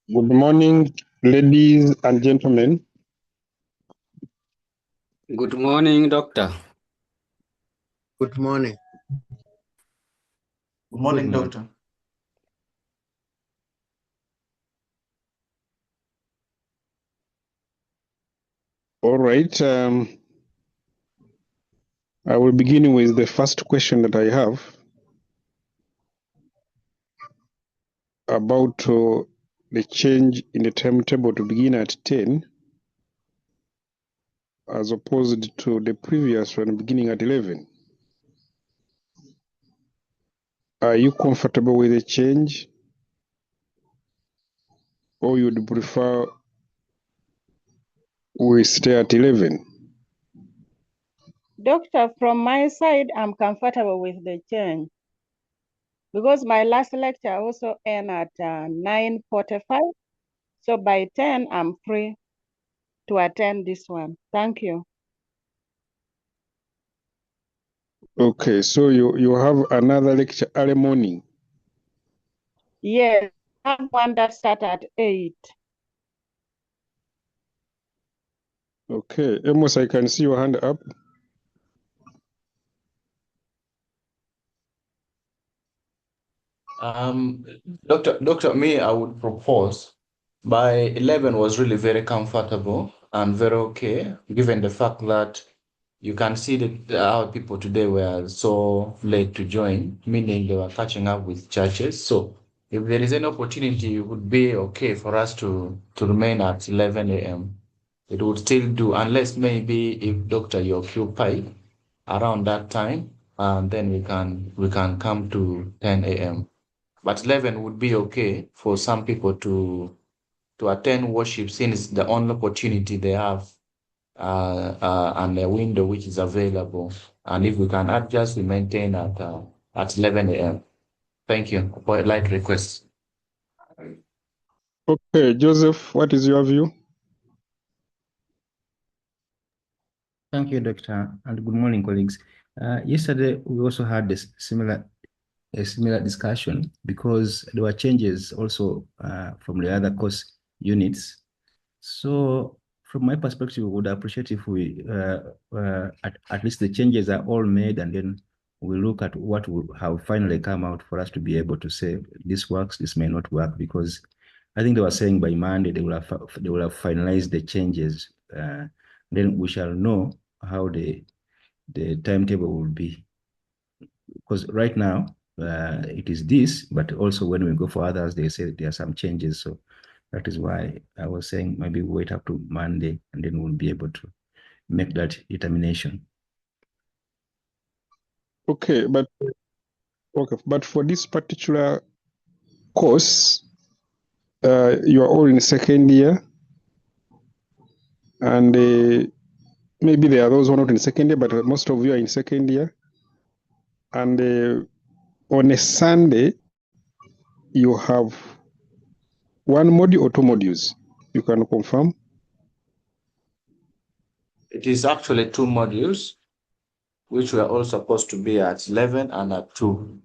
Good morning, ladies and gentlemen. Good morning, Doctor. Good morning. Good morning, Doctor. All right. I will begin with the first question that I have about the change in the timetable to begin at 10 as opposed to the previous one beginning at 11. Are you comfortable with the change, or you'd prefer we stay at 11? Doctor, from my side, I'm comfortable with the change because my last lecture also end at 9:45. So by 10, I'm free to attend this one. Thank you. Okay, so you have another lecture early morning. Yes, I have one that starts at 8. Okay, Amos, I can see your hand up. Doctor, me, I would propose by 11 was really very comfortable and very okay, given the fact that you can see that our people today were so late to join, meaning they were catching up with churches. So if there is an opportunity, it would be okay for us to remain at 11 a.m. It would still do, unless maybe if Doctor you occupy around that time, and then we can come to 10 a.m. But 11 would be okay for some people to attend worship, since it's the only opportunity they have and a window which is available. And if we can adjust, we maintain at 11 a.m. Thank you. For a light request. Okay, Joseph, what is your view? Thank you, Doctor, and good morning, colleagues. Yesterday, we also had a similar discussion because there were changes also from the other course units. So, from my perspective, we would appreciate if we, at least the changes are all made, and then we look at what will have finally come out for us to be able to say this works, this may not work, because I think they were saying by Monday they will have finalized the changes. Then we shall know how the timetable will be. Because right now it is this, but also when we go for others, they say there are some changes. So that is why I was saying maybe wait up to Monday and then we'll be able to make that determination. Okay, but for this particular course, you are all in second year, and maybe there are those who are not in second year, but most of you are in second year. And on a Sunday, you have one module or two modules. You can confirm? It is actually two modules, which were all supposed to be at 11 and at 2.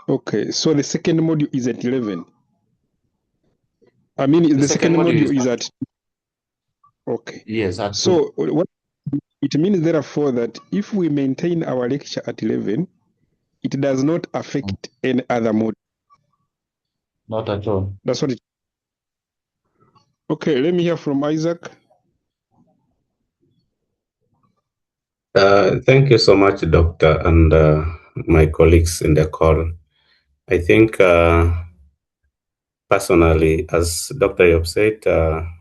Okay, so the second module is at 11. I mean, the second module is at... Okay. Yes, at 2. So what it means, therefore, that if we maintain our lecture at 11, it does not affect any other module. Not at all. That's what it... Okay, let me hear from Isaac. Thank you so much, Doctor, and my colleagues in the call. I think personally, as Dr. Yop said,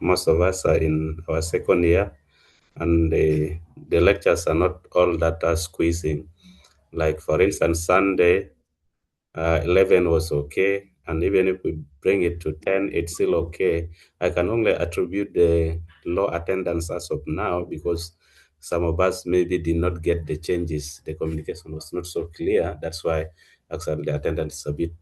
most of us are in our second year, and the lectures are not all that are squeezing. Like, for instance, Sunday, 11 was okay, and even if we bring it to 10, it's still okay. I can only attribute the low attendance as of now because some of us maybe did not get the changes. The communication was not so clear. That's why actually the attendance is a bit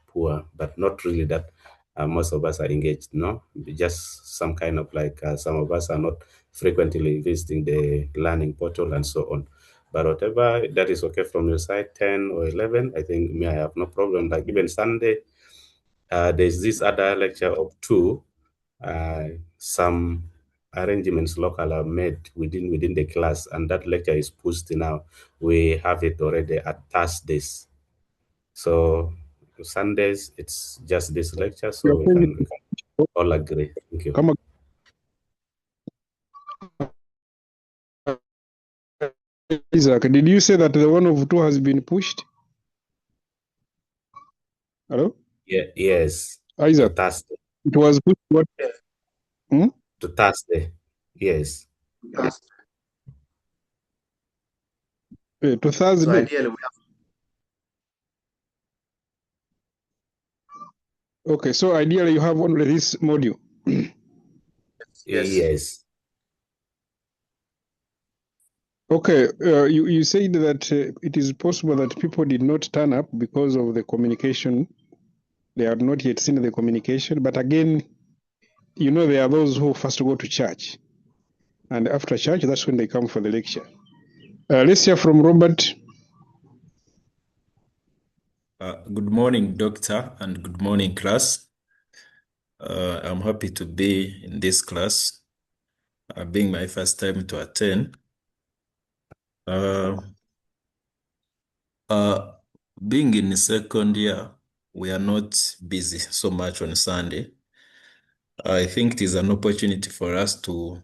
poor, but not really that most of us are engaged. No, just some kind of like some of us are not frequently visiting the learning portal and so on. But whatever that is okay from your side, 10 or 11, I think me, I have no problem. Like even Sunday, there's this other lecture of 2. Some arrangements local are made within the class, and that lecture is pushed now. We have it already at Thursdays. So Sundays, it's just this lecture, so we can all agree. Thank you. Come on. Isaac, did you say that the one of 2 has been pushed? Hello? Yeah, yes. Isaac, To Thursday. it was pushed what? To Thursday. Yes. To Thursday. So ideally, we have Okay, so ideally you have only this module. Yes. Okay, you said that it is possible that people did not turn up because of the communication. They have not yet seen the communication. But again, you know, there are those who first go to church. And after church, that's when they come for the lecture. Let's hear from Robert. Good morning, Doctor, and good morning, class. I'm happy to be in this class, being my first time to attend. Being in the second year, we are not busy so much on Sunday. I think it is an opportunity for us to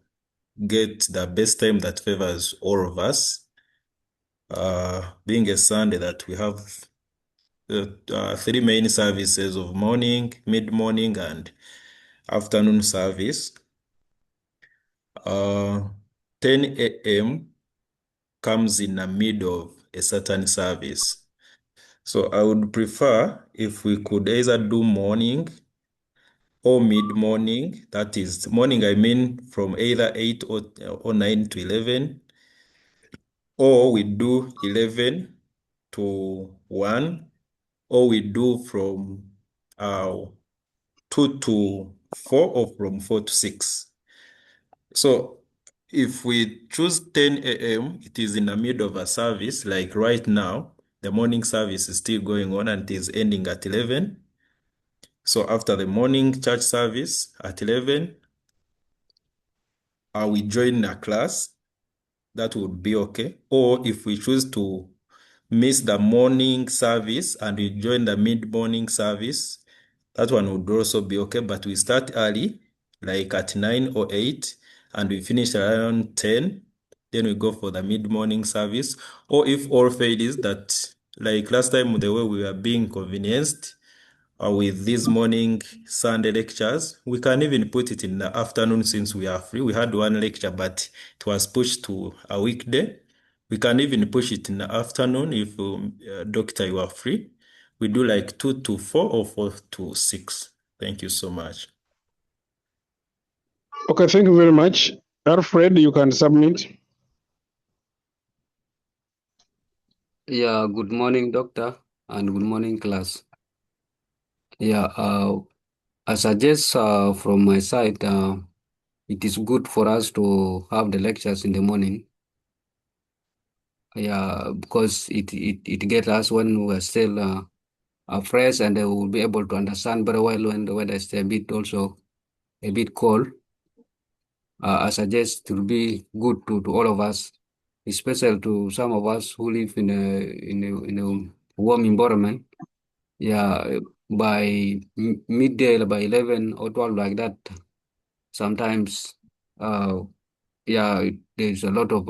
get the best time that favors all of us. Being a Sunday that we have 3 main services of morning, mid-morning, and afternoon service. 10 a.m. comes in the middle of a certain service. So I would prefer if we could either do morning or mid-morning. That is morning, I mean from either 8 or 9 to 11, or we do 11 to 1, or we do from 2 to 4, or from 4 to 6. So if we choose 10 a.m., it is in the middle of a service. Like right now, the morning service is still going on and it is ending at 11. So after the morning church service at 11, we join a class. That would be okay. Or if we choose to miss the morning service and we join the mid-morning service, that one would also be okay. But we start early, like at 9 or 8, and we finish around 10. Then we go for the mid-morning service. Or if all fails, that like last time, the way we were being convenienced with these morning Sunday lectures, we can even put it in the afternoon since we are free. We had one lecture, but it was pushed to a weekday. We can even push it in the afternoon if, Doctor, you are free. We do like 2 to 4 or 4 to 6. Thank you so much. Okay, thank you very much. Alfred, you can submit. Yeah, good morning, doctor, and good morning, class. Yeah, I suggest from my side, it is good for us to have the lectures in the morning. Yeah, because it gets us when we're still fresh, and we will be able to understand very well when the weather is a bit cold. I suggest it will be good to all of us, especially to some of us who live in a warm environment. Yeah, by midday, by 11 or 12 like that, sometimes, there's a lot of,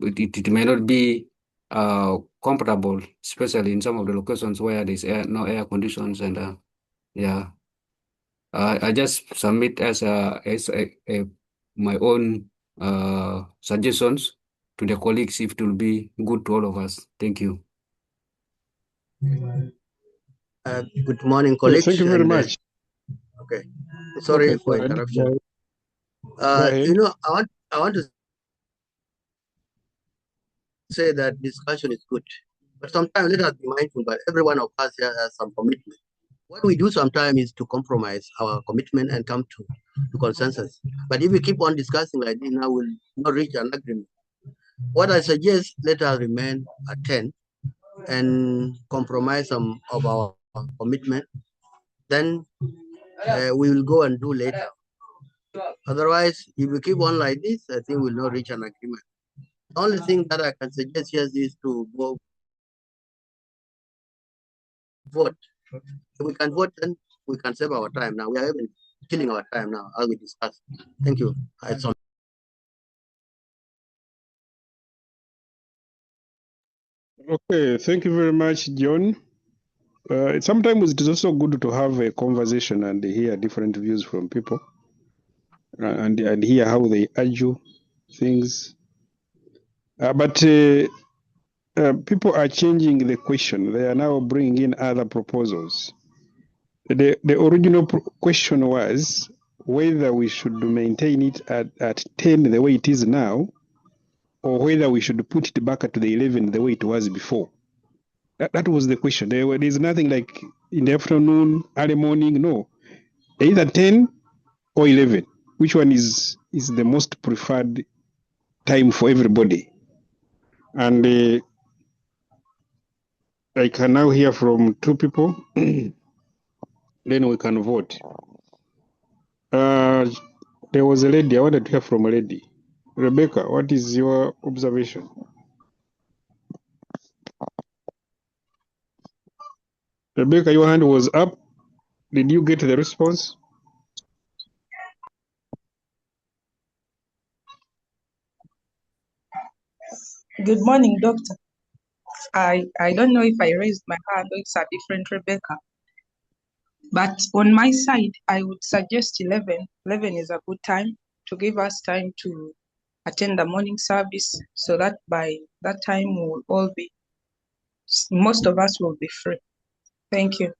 it may not be comfortable, especially in some of the locations where there's no air conditions, and I just submit as my own suggestions to the colleagues if it will be good to all of us. Thank you. good morning, Yeah, colleagues. thank you very much. Okay, sorry Okay, for go ahead. interruption. Go ahead. You know, I want to say that discussion is good, but sometimes let us be mindful. But every one of us here has some commitment. What we do sometimes is to compromise our commitment and come to consensus. But if we keep on discussing like this, now we'll not reach an agreement. What I suggest, let us remain at 10 and compromise some of our commitment, then we will go and do later. Otherwise, if we keep on like this, I think we'll not reach an agreement. The only thing that I can suggest here is to go vote. If we can vote, then we can save our time. Now we are even killing our time now as we discuss. Thank you. Okay, thank you very much, John. Sometimes it is also good to have a conversation and hear different views from people and hear how they argue things. But people are changing the question. They are now bringing in other proposals. The original question was whether we should maintain it at 10 the way it is now, or whether we should put it back to the 11 the way it was before. That was the question. There's nothing like in the afternoon, early morning, no. Either 10 or 11. Which one is the most preferred time for everybody? And I can now hear from two people. Then we can vote. There was a lady. I wanted to hear from a lady. Rebecca, what is your observation? Rebecca, your hand was up. Did you get the response? Good morning, doctor. I don't know if I raised my hand or it's a different Rebecca. But on my side, I would suggest 11. 11 is a good time to give us time to attend the morning service so that by that time we'll all be, most of us will be free. Thank you.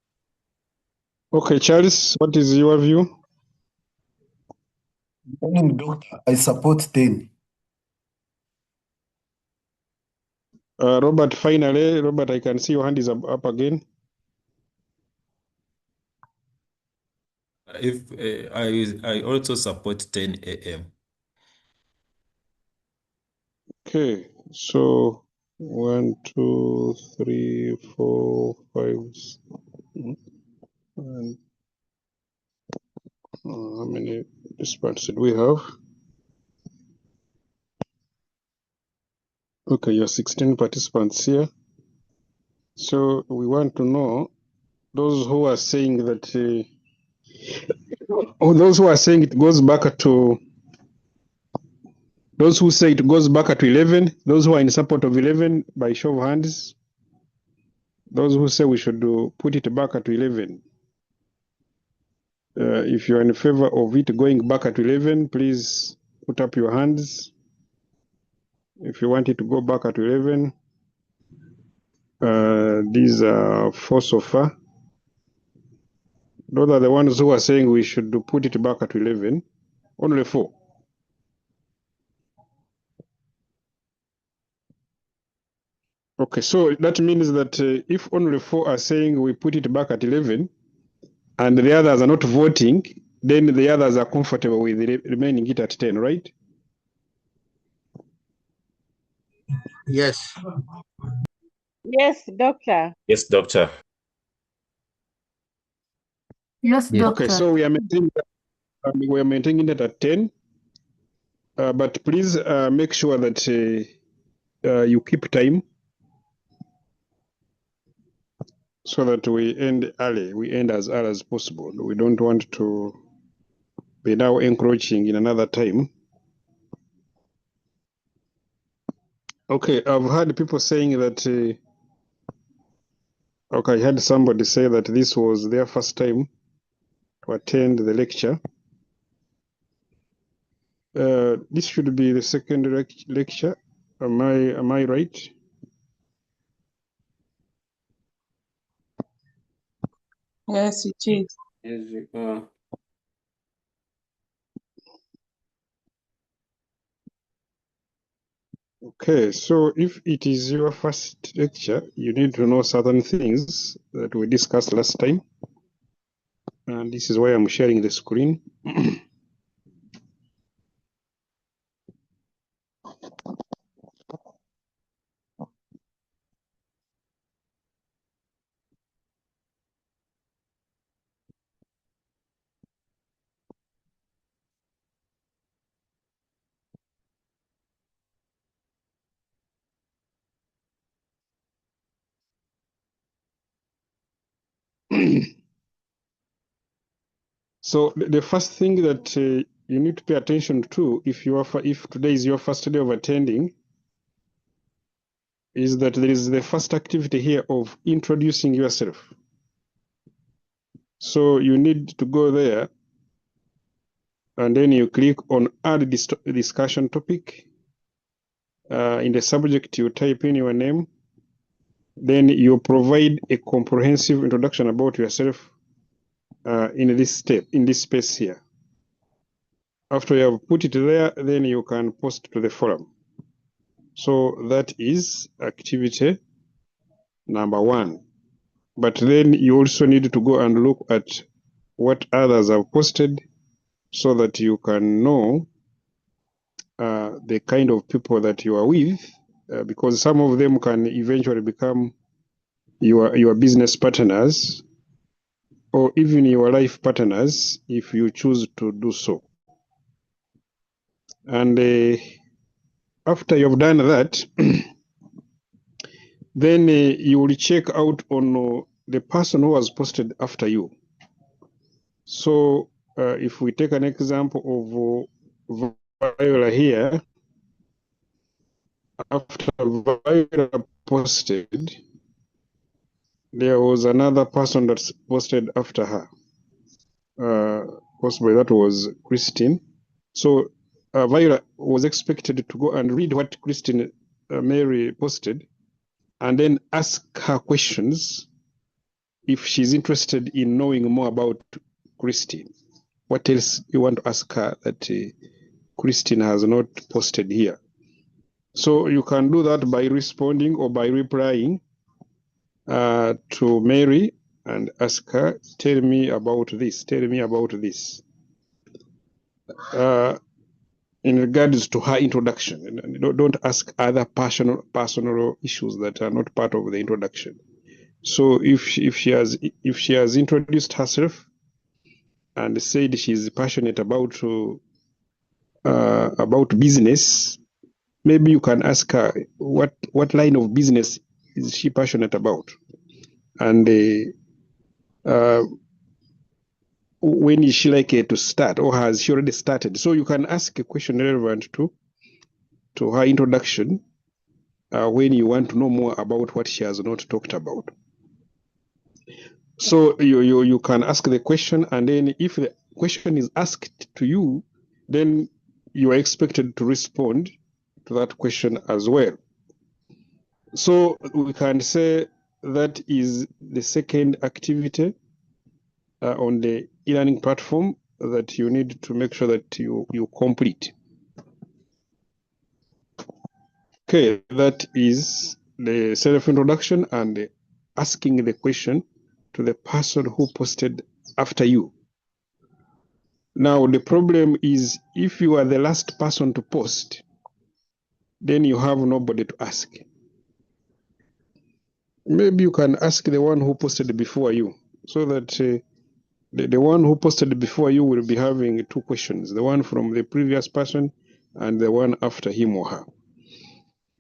Okay, Charles, what is your view? Morning, doctor. I support 10. Robert, finally, Robert, I can see your hand is up again. If I also support 10 a.m. Okay, so 1, 2, 3, 4, 5. And, how many participants did we have? Okay, you have 16 participants here. So we want to know those who are saying that, or those who are saying it goes back to, those who say it goes back to 11, those who are in support of 11 by show of hands, those who say we should put it back to 11. If you are in favor of it going back to 11, please put up your hands. If you want it to go back to 11, these are 4 so far. Those are the ones who are saying we should put it back to 11. Only 4. Okay, so that means that if only 4 are saying we put it back at 11, and the others are not voting, then the others are comfortable with remaining it at 10, right? Yes. Yes, doctor. Yes, doctor. Yes, doctor. Okay, so we are maintaining it at 10, but please make sure that you keep time so that we end early. We end as early as possible. We don't want to be now encroaching in another time. Okay, I've heard people saying that, okay, I heard somebody say that this was their first time to attend the lecture. This should be the second lecture. Am I right? Yes, it is. Yes, Okay, so if it is your first lecture, you need to know certain things that we discussed last time. And this is why I'm sharing the screen. So the first thing that you need to pay attention to if today is your first day of attending is that there is the first activity here of introducing yourself. So you need to go there and then you click on add discussion topic. In the subject, you type in your name. Then you provide a comprehensive introduction about yourself in this space here. After you have put it there, then you can post to the forum. So that is activity number 1. But then you also need to go and look at what others have posted so that you can know the kind of people that you are with, because some of them can eventually become your business partners or even your life partners if you choose to do so. And after you've done that, then you will check out on the person who has posted after you. So if we take an example of Viola here, after Viola posted, there was another person that's posted after her. Possibly that was Christine. So Viola was expected to go and read what Christine Mary posted and then ask her questions if she's interested in knowing more about Christine. What else you want to ask her that Christine has not posted here? So you can do that by responding or by replying to Mary and ask her, tell me about this, tell me about this. In regards to her introduction, don't ask other personal issues that are not part of the introduction. So if she has introduced herself and said she's passionate about business, maybe you can ask her what line of business is she passionate about, and when is she likely to start, or has she already started? So you can ask a question relevant to her introduction when you want to know more about what she has not talked about. So you can ask the question, and then if the question is asked to you, then you are expected to respond to that question as well. So we can say that is the second activity on the e-learning platform that you need to make sure that you complete. Okay, that is the self-introduction and asking the question to the person who posted after you. Now, the problem is if you are the last person to post, then you have nobody to ask. Maybe you can ask the one who posted before you, so that the one who posted before you will be having two questions, the one from the previous person and the one after him or her.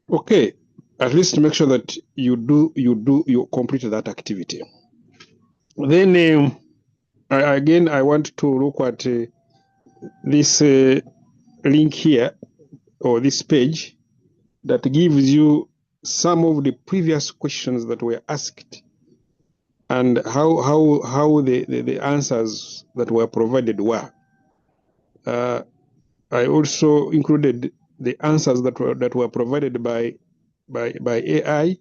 Okay, at least make sure that you complete that activity. Then again, I want to look at this link here, or this page that gives you some of the previous questions that were asked and how the answers that were provided were. I also included the answers that were provided by AI,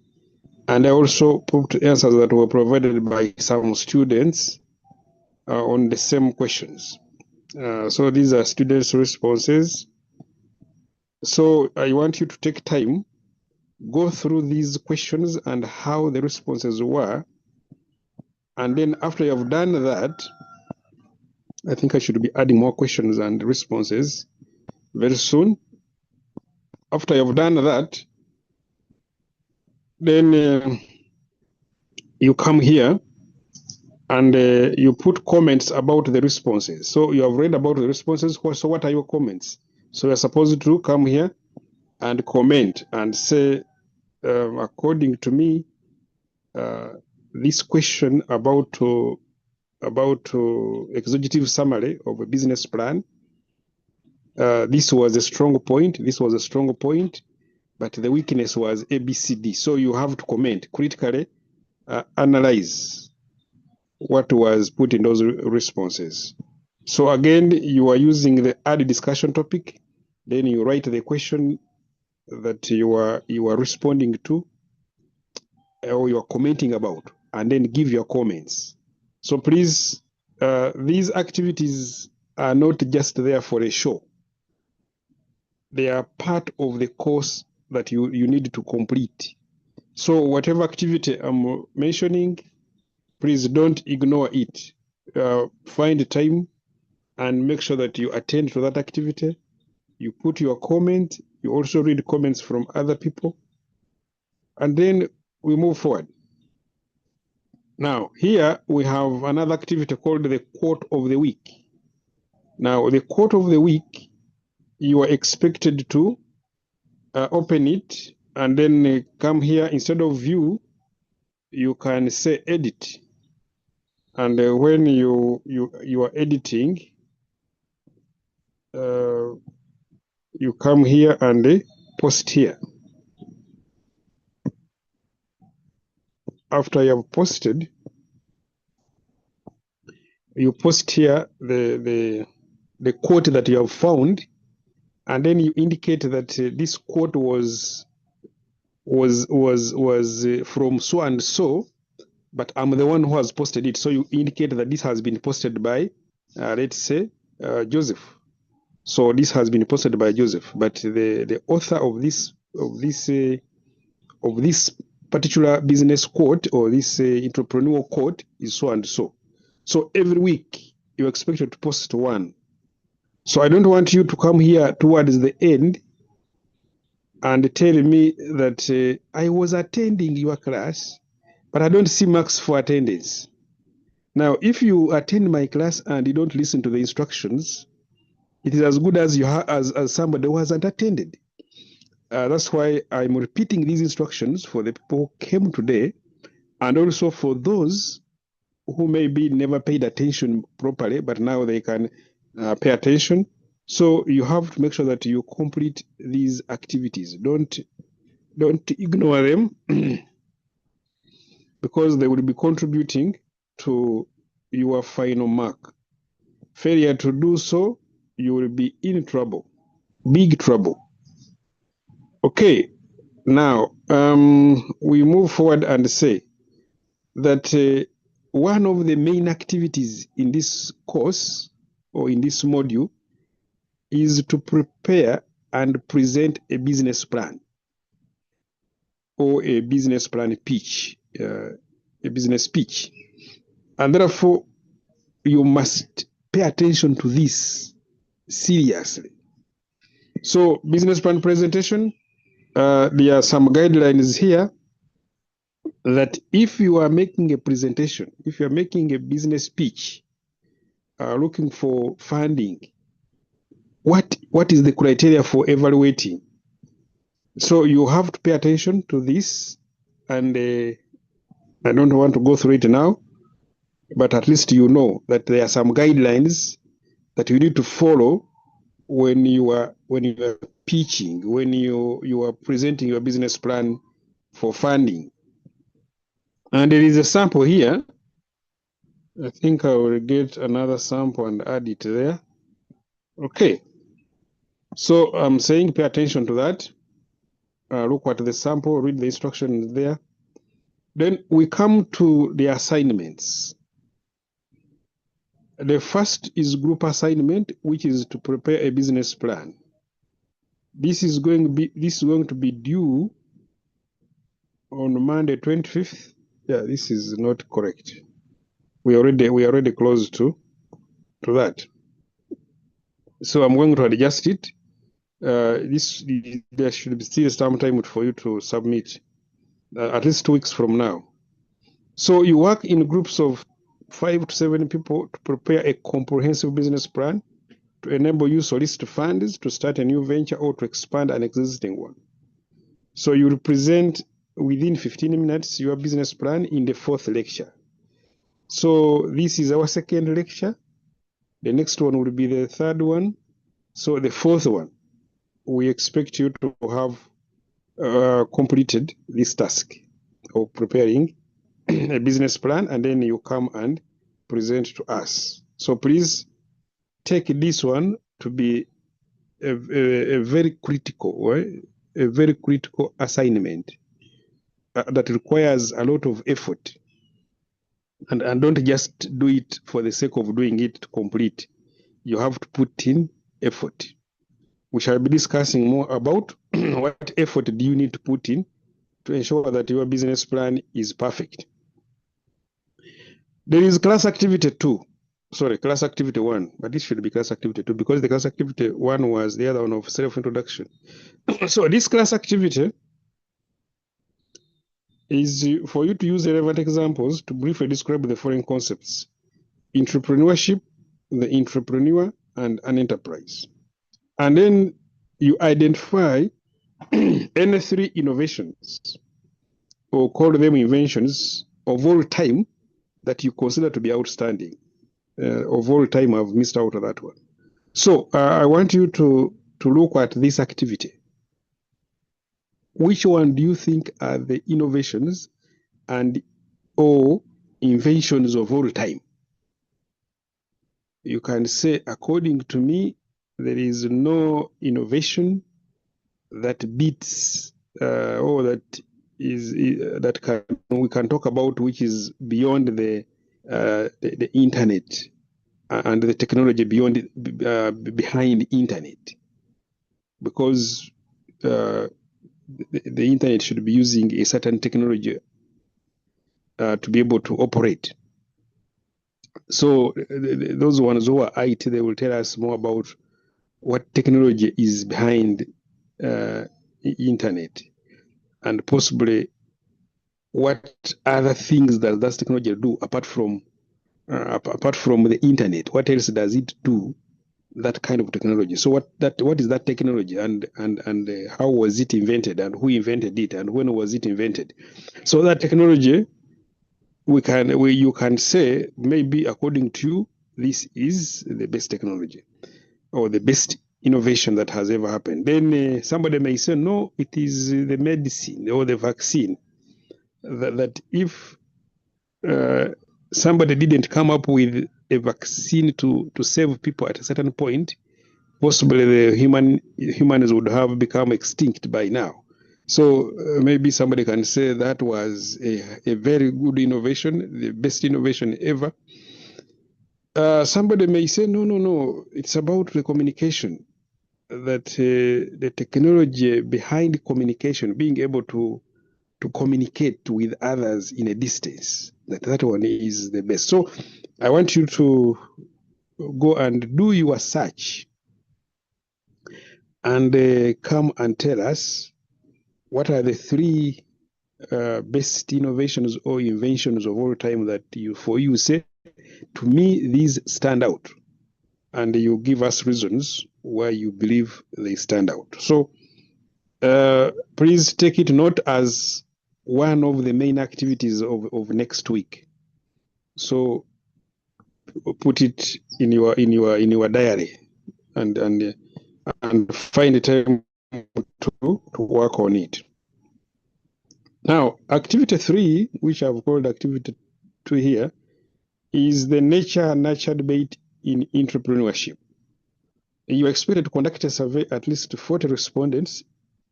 and I also put answers that were provided by some students on the same questions. So these are students' responses. So I want you to take time, go through these questions and how the responses were. And then after you have done that, I think I should be adding more questions and responses very soon. After you have done that, then you come here and you put comments about the responses. So you have read about the responses. So what are your comments? So you're supposed to come here and comment and say, according to me, this question about executive summary of a business plan. This was a strong point. This was a strong point, but the weakness was ABCD. So you have to comment critically, analyze what was put in those responses. So again, you are using the add discussion topic. Then you write the question that you are responding to, or you are commenting about, and then give your comments. So please, these activities are not just there for a show. They are part of the course that you need to complete. So whatever activity I'm mentioning, please don't ignore it. Find time and make sure that you attend to that activity. You put your comment. You also read comments from other people. And then we move forward. Now, here we have another activity called the quote of the week. Now, the quote of the week, you are expected to open it and then come here. Instead of view, you can say edit. And when you are editing, you come here and post here. After you have posted, you post here the quote that you have found, and then you indicate that this quote was from so and so, but I'm the one who has posted it. So you indicate that this has been posted by, let's say, Joseph. So this has been posted by Joseph, but the author of this particular business quote or this entrepreneurial quote is so and so. So every week you're expected to post one. So I don't want you to come here towards the end and tell me that I was attending your class, but I don't see marks for attendance. Now, if you attend my class and you don't listen to the instructions, it is as good as you as somebody who hasn't attended. That's why I'm repeating these instructions for the people who came today, and also for those who maybe never paid attention properly, but now they can pay attention. So you have to make sure that you complete these activities. Don't ignore them because they will be contributing to your final mark. Failure to do so, you will be in trouble, big trouble. Okay, now we move forward and say that one of the main activities in this course or in this module is to prepare and present a business plan or a business plan pitch, a business pitch. And therefore, you must pay attention to this seriously. So, business plan presentation, there are some guidelines here that if you are making a presentation, if you are making a business pitch, looking for funding, what is the criteria for evaluating? So you have to pay attention to this, and I don't want to go through it now, but at least you know that there are some guidelines that you need to follow when you are pitching, when you are presenting your business plan for funding. And there is a sample here. I think I will get another sample and add it there. Okay. So I'm saying pay attention to that. Look at the sample, read the instructions there. Then we come to the assignments. The first is group assignment, which is to prepare a business plan. This is going to be due on Monday 25th. Yeah, this is not correct. We already close to that. So I'm going to adjust it. There should be still some time for you to submit, at least 2 weeks from now. So you work in groups of 5 to 7 people to prepare a comprehensive business plan to enable you to solicit funds to start a new venture or to expand an existing one. So you will present within 15 minutes your business plan in the fourth lecture. So this is our second lecture. The next one will be the third one. So the fourth one, we expect you to have completed this task of preparing a business plan, and then you come and present to us. So please take this one to be a very critical, a very critical assignment that requires a lot of effort. And don't just do it for the sake of doing it to complete. You have to put in effort. We shall be discussing more about what effort do you need to put in to ensure that your business plan is perfect. There is class activity 2. Sorry, class activity 1, but this should be class activity 2 because the class activity 1 was the other one of self-introduction. So this class activity is for you to use relevant examples to briefly describe the following concepts: entrepreneurship, the entrepreneur, and an enterprise. And then you identify any 3 innovations, or call them inventions, of all time that you consider to be outstanding. Of all time, I've missed out on that one. So I want you to look at this activity. Which one do you think are the innovations and or inventions of all time? You can say, according to me, there is no innovation that beats or that is that we can talk about, which is beyond the internet and the technology beyond behind internet, because the internet should be using a certain technology to be able to operate. So those ones who are IT, they will tell us more about what technology is behind internet, and possibly what other things does that technology do apart from the internet. What else does it do? That kind of technology. So what is that technology, and how was it invented, and who invented it, and when was it invented? So that technology, you can say, maybe according to you, this is the best technology or the best innovation that has ever happened. Then somebody may say, no, it is the medicine or the vaccine. That if somebody didn't come up with a vaccine to save people at a certain point, possibly the humans would have become extinct by now. So maybe somebody can say that was a very good innovation, the best innovation ever. Somebody may say, no, it's about the communication, that the technology behind communication, being able to communicate with others in a distance, that one is the best. So I want you to go and do your search and come and tell us what are the 3 best innovations or inventions of all time that you say, to me, these stand out. And you give us reasons why you believe they stand out. So please take it not as one of the main activities of next week. So put it in your diary and find a time to work on it. Now, activity 3, which I've called activity 2 here, is the nature debate in entrepreneurship. You are expected to conduct a survey at least 40 respondents,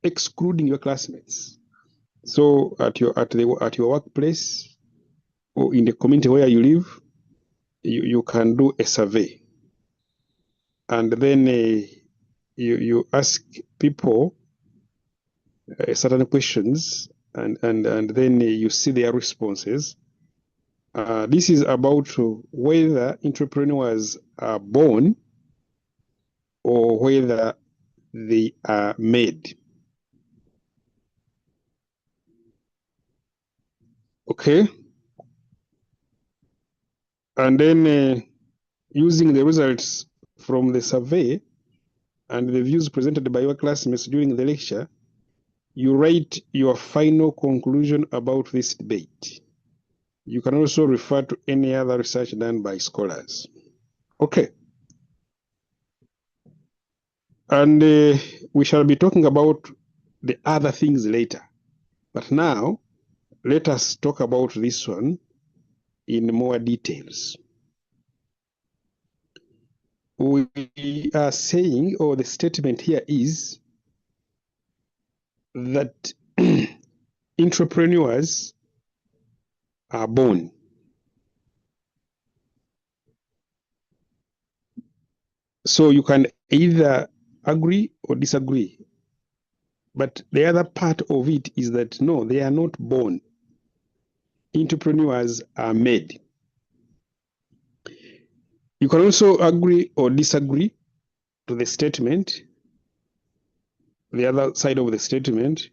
excluding your classmates. So at your workplace or in the community where you live, you can do a survey, and then you ask people certain questions, and then you see their responses. This is about whether entrepreneurs are born or whether they are made. Okay? And then using the results from the survey and the views presented by your classmates during the lecture, you write your final conclusion about this debate. You can also refer to any other research done by scholars. Okay. And we shall be talking about the other things later. But now, let us talk about this one in more details. We are saying, or the statement here is, that entrepreneurs are born. So you can either agree or disagree. But the other part of it is that no, they are not born. Entrepreneurs are made. You can also agree or disagree to the statement, the other side of the statement.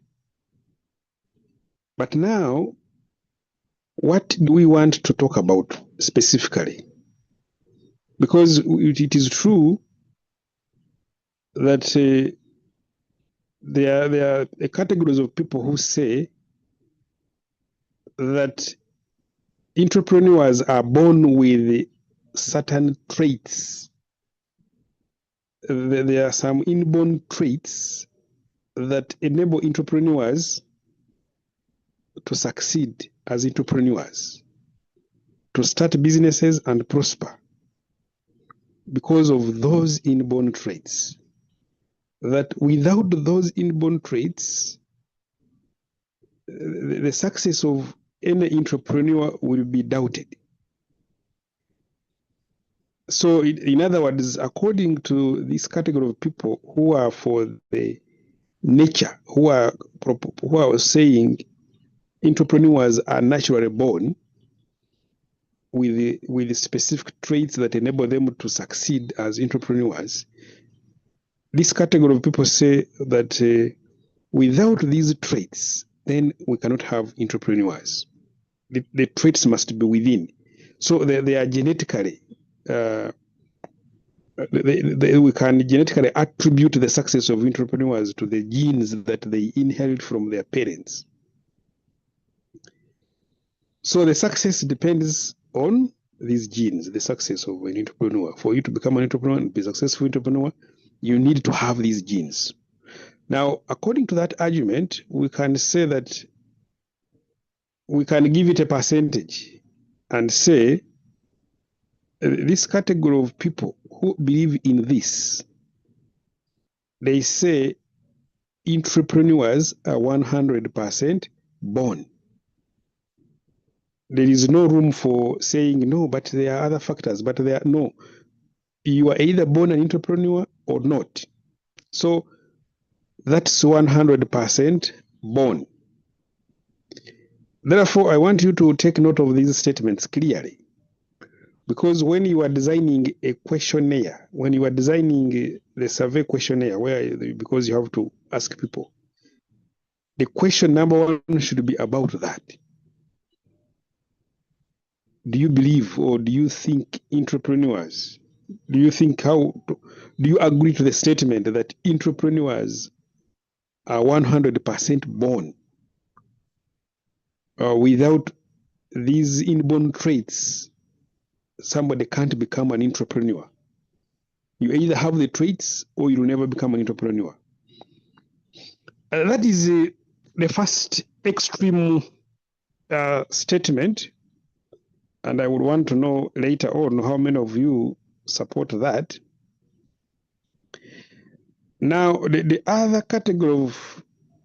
But now, what do we want to talk about specifically? Because it is true that there are categories of people who say that entrepreneurs are born with certain traits. There are some inborn traits that enable entrepreneurs to succeed as entrepreneurs, to start businesses and prosper because of those inborn traits. That without those inborn traits, the success of any entrepreneur will be doubted. So, in other words, according to this category of people who are for the nature, who are saying entrepreneurs are naturally born with specific traits that enable them to succeed as entrepreneurs, this category of people say that without these traits, then we cannot have entrepreneurs. The traits must be within. So they are genetically, we can genetically attribute the success of entrepreneurs to the genes that they inherit from their parents. So the success depends on these genes, the success of an entrepreneur. For you to become an entrepreneur and be a successful entrepreneur, you need to have these genes. Now, according to that argument, we can say that we can give it a percentage and say this category of people who believe in this, they say entrepreneurs are 100% born. There is no room for saying no, but there are other factors. But there are no. You are either born an entrepreneur or not. So that's 100% born. Therefore, I want you to take note of these statements clearly. Because when you are designing a questionnaire, when you are designing the survey questionnaire, because you have to ask people, the question number one should be about that. Do you believe or do you think entrepreneurs, do you agree to the statement that entrepreneurs are 100% born? Without these inborn traits, somebody can't become an entrepreneur. You either have the traits or you will never become an entrepreneur. That is the first extreme statement. And I would want to know later on how many of you support that. Now, the other category of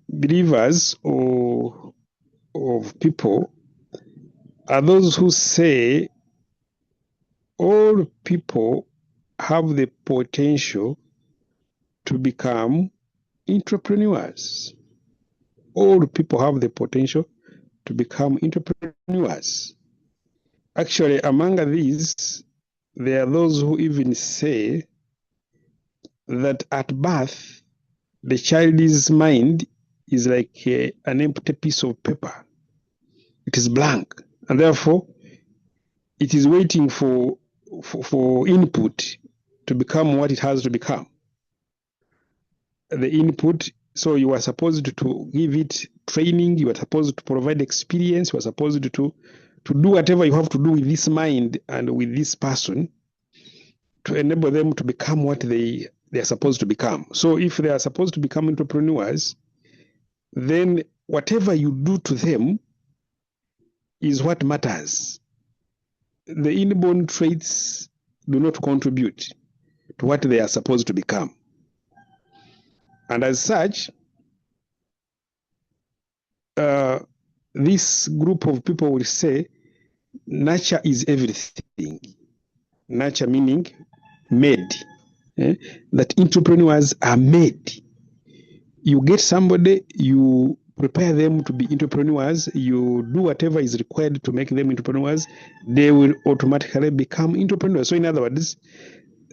believers or of people are those who say all people have the potential to become entrepreneurs. All people have the potential to become entrepreneurs. Actually, among these, there are those who even say that at birth, the child's mind is like an empty piece of paper. It is blank, and therefore, it is waiting for input to become what it has to become. The input So you are supposed to give it training, you are supposed to provide experience, you are supposed to do whatever you have to do with this mind and with this person to enable them to become what they are supposed to become. So if they are supposed to become entrepreneurs, then whatever you do to them is what matters. The inborn traits do not contribute to what they are supposed to become. And as such, this group of people will say, nurture is everything. Nurture meaning made. That entrepreneurs are made. You get somebody, you prepare them to be entrepreneurs, you do whatever is required to make them entrepreneurs, they will automatically become entrepreneurs. So in other words,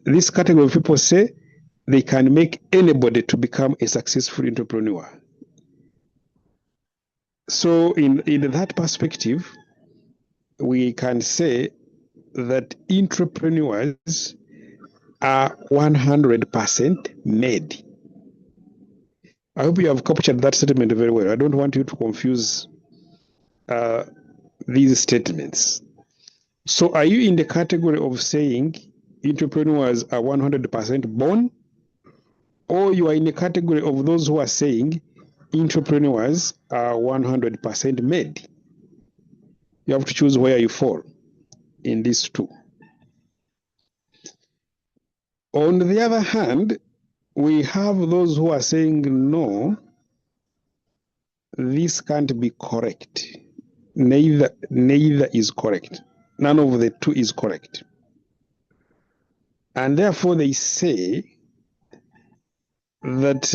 this category of people say they can make anybody to become a successful entrepreneur. So in that perspective, we can say that entrepreneurs are 100% made. I hope you have captured that statement very well. I don't want you to confuse these statements. So are you in the category of saying entrepreneurs are 100% born, or you are in the category of those who are saying entrepreneurs are 100% made? You have to choose where you fall in these two. On the other hand, we have those who are saying, no, this can't be correct. Neither is correct. None of the two is correct. And therefore they say that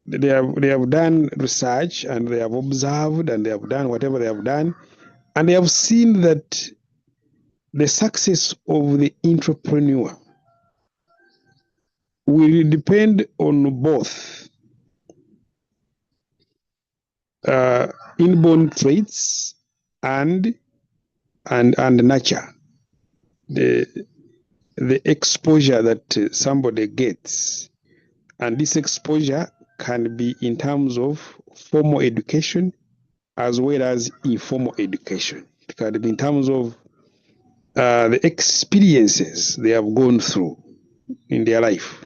they have done research and they have observed and they have done whatever they have done, and they have seen that the success of the entrepreneur will depend on both inborn traits and nurture, the exposure that somebody gets. And this exposure can be in terms of formal education as well as informal education. It can be in terms of the experiences they have gone through in their life.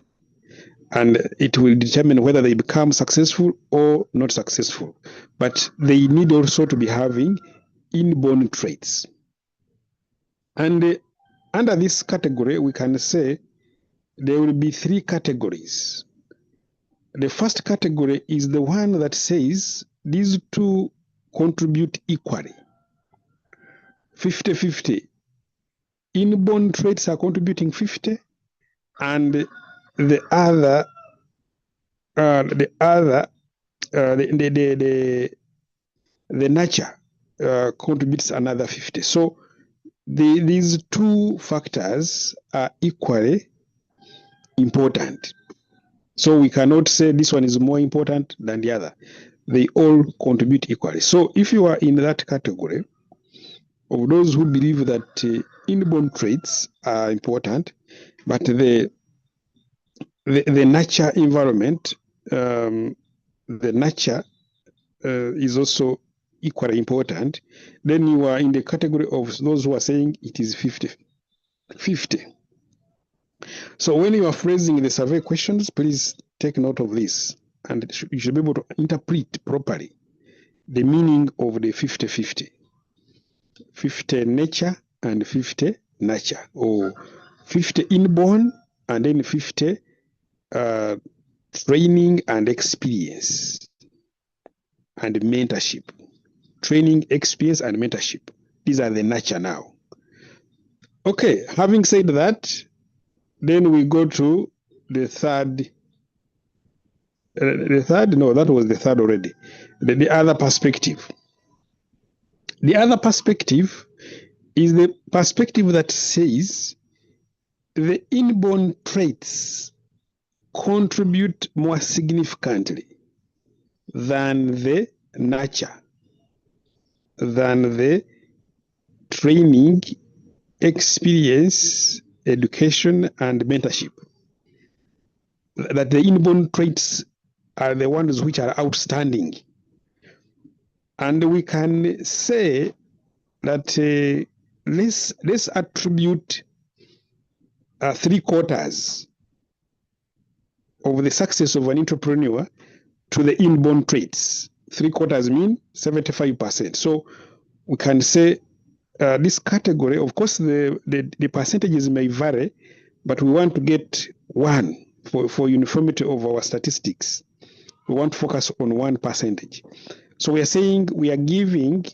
And it will determine whether they become successful or not successful. But they need also to be having inborn traits. And under this category, we can say there will be three categories. The first category is the one that says these two contribute equally. 50-50. Inborn traits are contributing 50, and the nurture contributes another 50. So these two factors are equally important. So we cannot say this one is more important than the other. They all contribute equally. So if you are in that category of those who believe that inborn traits are important, but the nurture environment, the nurture is also equally important, then you are in the category of those who are saying it is 50-50. So when you are phrasing the survey questions, please take note of this, and you should be able to interpret properly the meaning of the 50-50. 50 nature and 50 nurture, or 50 inborn and then 50 training and experience and mentorship. Training, experience, and mentorship. These are the nurture now. Okay, having said that, then we go to the third. No, that was the third already. The other perspective. The other perspective is the perspective that says the inborn traits contribute more significantly than the nurture, than the training, experience, education, and mentorship. That the inborn traits are the ones which are outstanding. And we can say that let's attribute 3/4 of the success of an entrepreneur to the inborn traits. 3/4 mean 75%. So we can say this category, of course, the percentages may vary, but we want to get one for uniformity of our statistics. We want to focus on 1%. So we are saying we are giving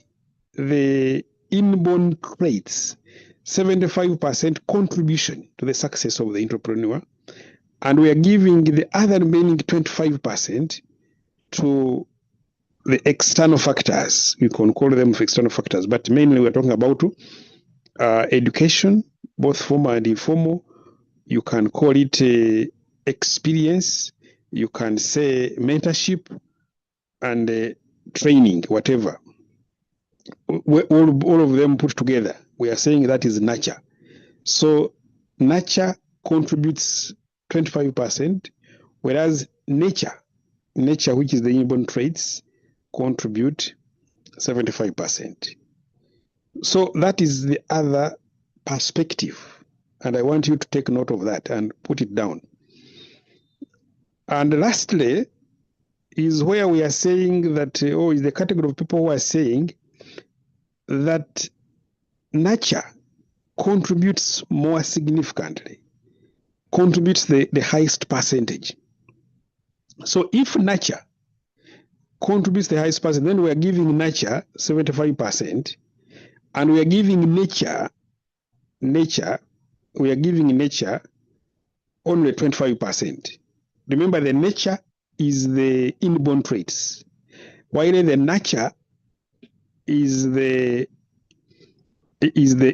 the inborn traits 75% contribution to the success of the entrepreneur, and we are giving the other remaining 25% to the external factors. You can call them external factors, but mainly we're talking about education, both formal and informal. You can call it experience. You can say mentorship and training, whatever. All of them put together, we are saying that is nurture. So nurture contributes 25%, whereas nature, which is the inborn traits, contribute 75%. So that is the other perspective, and I want you to take note of that and put it down. And lastly is where we are saying that, is the category of people who are saying that nurture contributes more significantly, contributes the highest percentage. So if nurture contributes the highest percent, then we are giving nurture 75%, and we are giving nature, we are giving nature only 25%. Remember, the nature is the inborn traits, while the nurture is the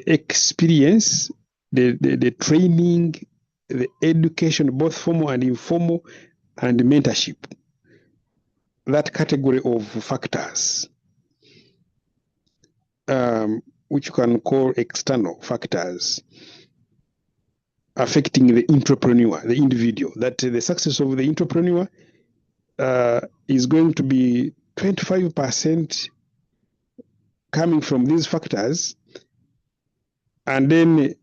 experience, the training, the education, both formal and informal, and mentorship. That category of factors, which you can call external factors, affecting the entrepreneur, the individual, that the success of the entrepreneur is going to be 25% coming from these factors, and then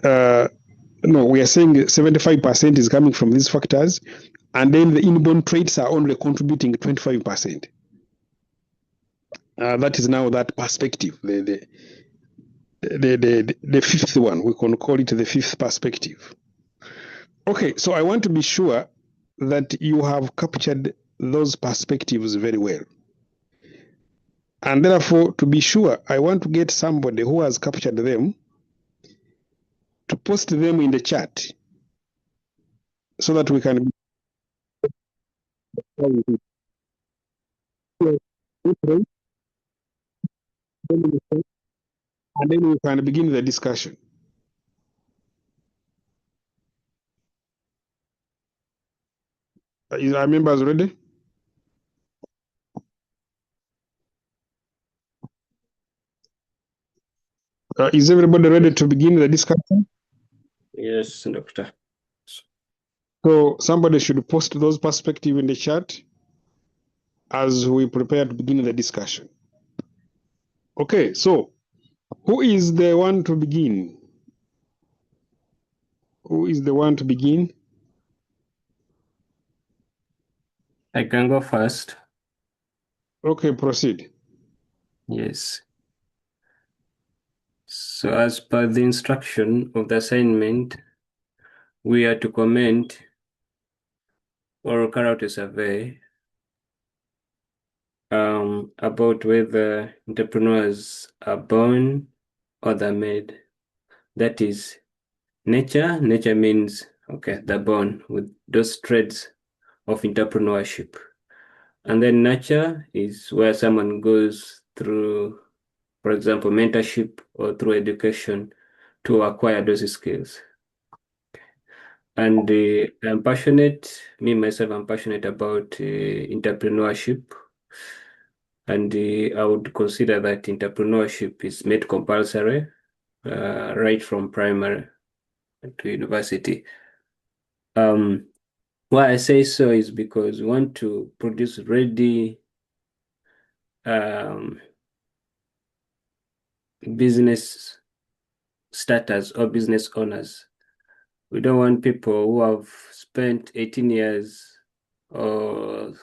we are saying 75% is coming from these factors, and then the inborn traits are only contributing 25%. That is now that perspective, the fifth one. We can call it the fifth perspective. Okay, so I want to be sure that you have captured those perspectives very well. And therefore, to be sure, I want to get somebody who has captured them to post them in the chat so that we can and then we can begin the discussion. Is our members ready? Is everybody ready to begin the discussion? Yes, Doctor. So somebody should post those perspectives in the chat as we prepare to begin the discussion. Okay, so who is the one to begin? Who is the one to begin? I can go first. Okay, proceed. Yes. So as per the instruction of the assignment, we are to comment or carry out a survey about whether entrepreneurs are born or they're made. That is nature. Nature means, okay, they're born with those traits of entrepreneurship. And then nurture is where someone goes through, for example, mentorship or through education to acquire those skills. And I'm passionate, me myself, I'm passionate about entrepreneurship. And I would consider that entrepreneurship is made compulsory right from primary to university. Why I say so is because we want to produce ready business starters or business owners. We don't want people who have spent 18 years or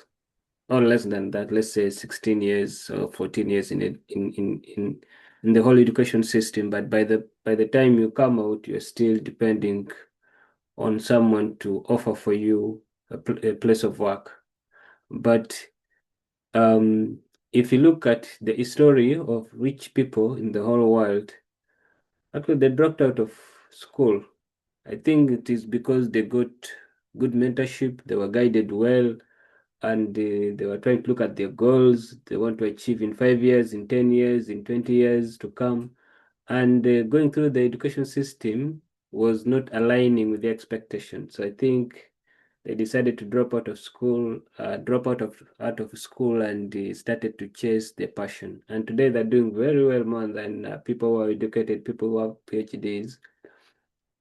less than that, let's say 16 years or 14 years in the whole education system, but by the time you come out, you're still depending on someone to offer for you a place of work. But if you look at the history of rich people in the whole world, actually they dropped out of school. I think it is because they got good mentorship, they were guided well, and they were trying to look at their goals they want to achieve in 5 years, in 10 years, in 20 years to come. And going through the education system was not aligning with their expectations. So I think they decided to drop out of school, and started to chase their passion. And today they're doing very well, more than people who are educated, people who have PhDs.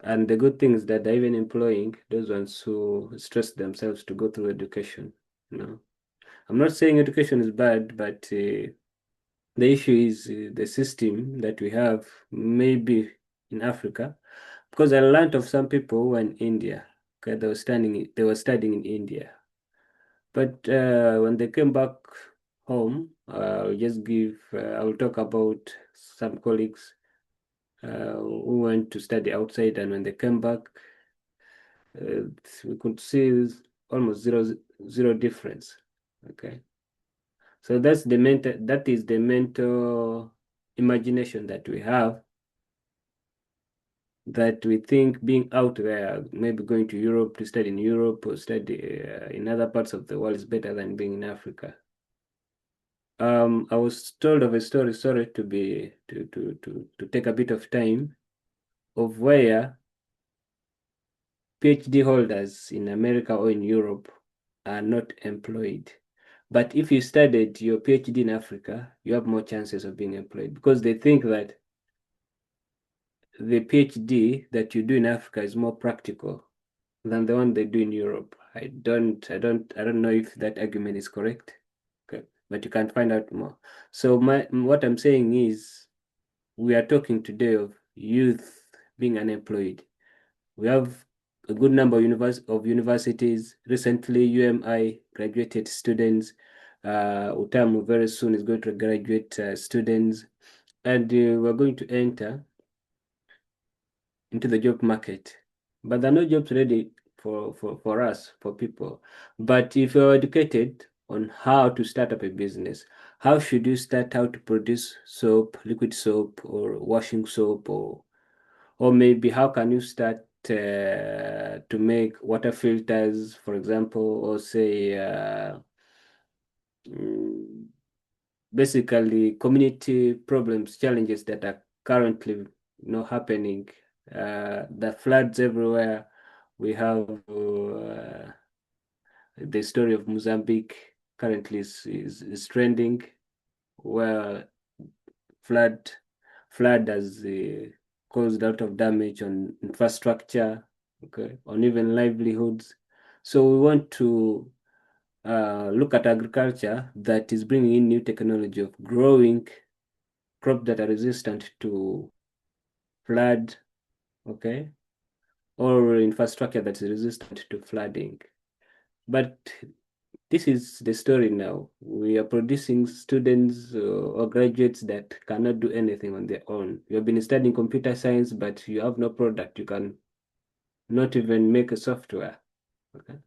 And the good thing is that they're even employing those ones who stress themselves to go through education. I'm not saying education is bad, but the issue is the system that we have, maybe in Africa, because I learned of some people who were in India. Okay, they were studying in India, but when they came back home, I will talk about some colleagues who went to study outside, and when they came back, we could see almost zero difference. Okay. So that is the mental imagination that we have, that we think being out there, maybe going to Europe to study in Europe or study in other parts of the world is better than being in Africa. I was told of a story, sorry to take a bit of time, of where PhD holders in America or in Europe are not employed. But if you studied your PhD in Africa, you have more chances of being employed, because they think that the PhD that you do in Africa is more practical than the one they do in Europe. I don't know if that argument is correct. Okay, but you can find out more. So what I'm saying is, we are talking today of youth being unemployed. We have a good number of universities. Recently, UMI graduated students. UTAMU very soon is going to graduate students, and we're going to enter into the job market. But there are no jobs ready for us, for people. But if you're educated on how to start up a business, how should you start out to produce soap, liquid soap, or washing soap, or maybe how can you start to make water filters, for example, or say basically community problems, challenges that are currently happening. The floods everywhere. We have the story of Mozambique currently is trending, where flood has caused a lot of damage on infrastructure, okay, on even livelihoods. So we want to look at agriculture that is bringing in new technology of growing crops that are resistant to flood, okay, or infrastructure that is resistant to flooding. But this is the story now. We are producing students or graduates that cannot do anything on their own. You have been studying computer science, but you have no product. You can not even make a software. Okay.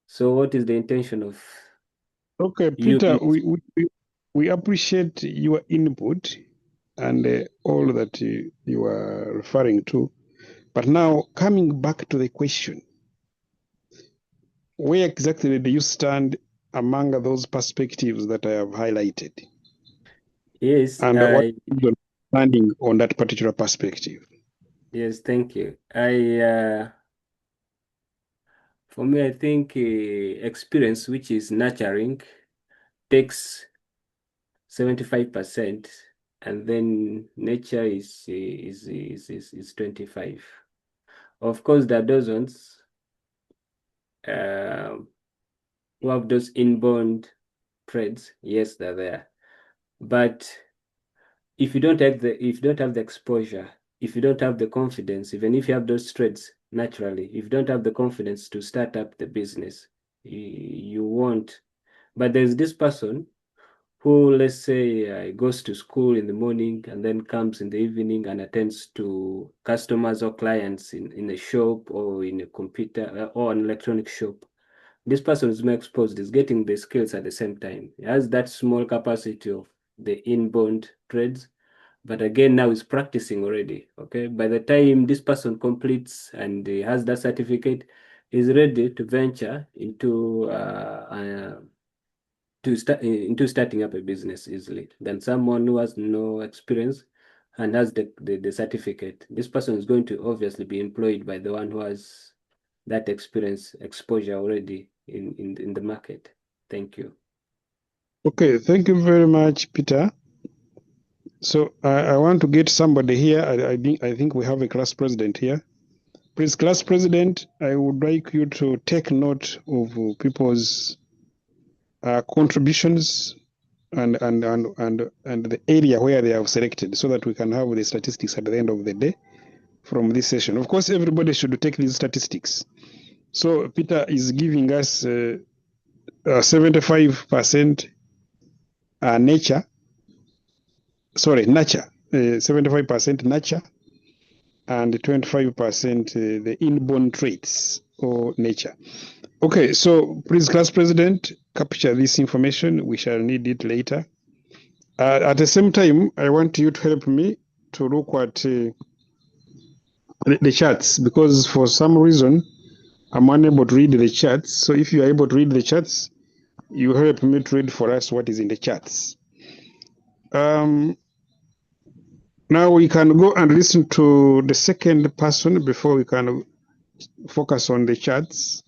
So what is the intention of Okay, Peter, we appreciate your input and all that you are referring to. But now, coming back to the question, where exactly do you stand among those perspectives that I have highlighted? Yes. And what is your standing on that particular perspective? Yes, thank you. For me, I think experience, which is nurturing, takes 75%, and then nature is 25. Of course, there are those ones who have those inborn traits, yes, they're there. But if you don't have the exposure, if you don't have the confidence, even if you have those traits naturally, if you don't have the confidence to start up the business, you won't. But there's this person who, let's say, goes to school in the morning and then comes in the evening and attends to customers or clients in a shop or in a computer or an electronic shop. This person is more exposed, is getting the skills at the same time. He has that small capacity of the inborn trades, but again, now he's practicing already, okay? By the time this person completes and he has that certificate, he's ready to venture into starting up a business easily than someone who has no experience and has the certificate. This person is going to obviously be employed by the one who has that experience, exposure already in the market. Thank you. Okay, thank you very much, Peter. So I want to get somebody here. I think we have a class president here. Please, class president, I would like you to take note of people's contributions and the area where they have selected, so that we can have the statistics at the end of the day from this session. Of course, everybody should take these statistics. So Peter is giving us 75% nature. Sorry, nurture. 75% nurture and 25% the inborn traits or nature. Okay, so please, class president, capture this information. We shall need it later. At the same time, I want you to help me to look at the charts, because for some reason I'm unable to read the charts. So if you are able to read the charts, you help me to read for us what is in the charts. Now we can go and listen to the second person before we can focus on the charts.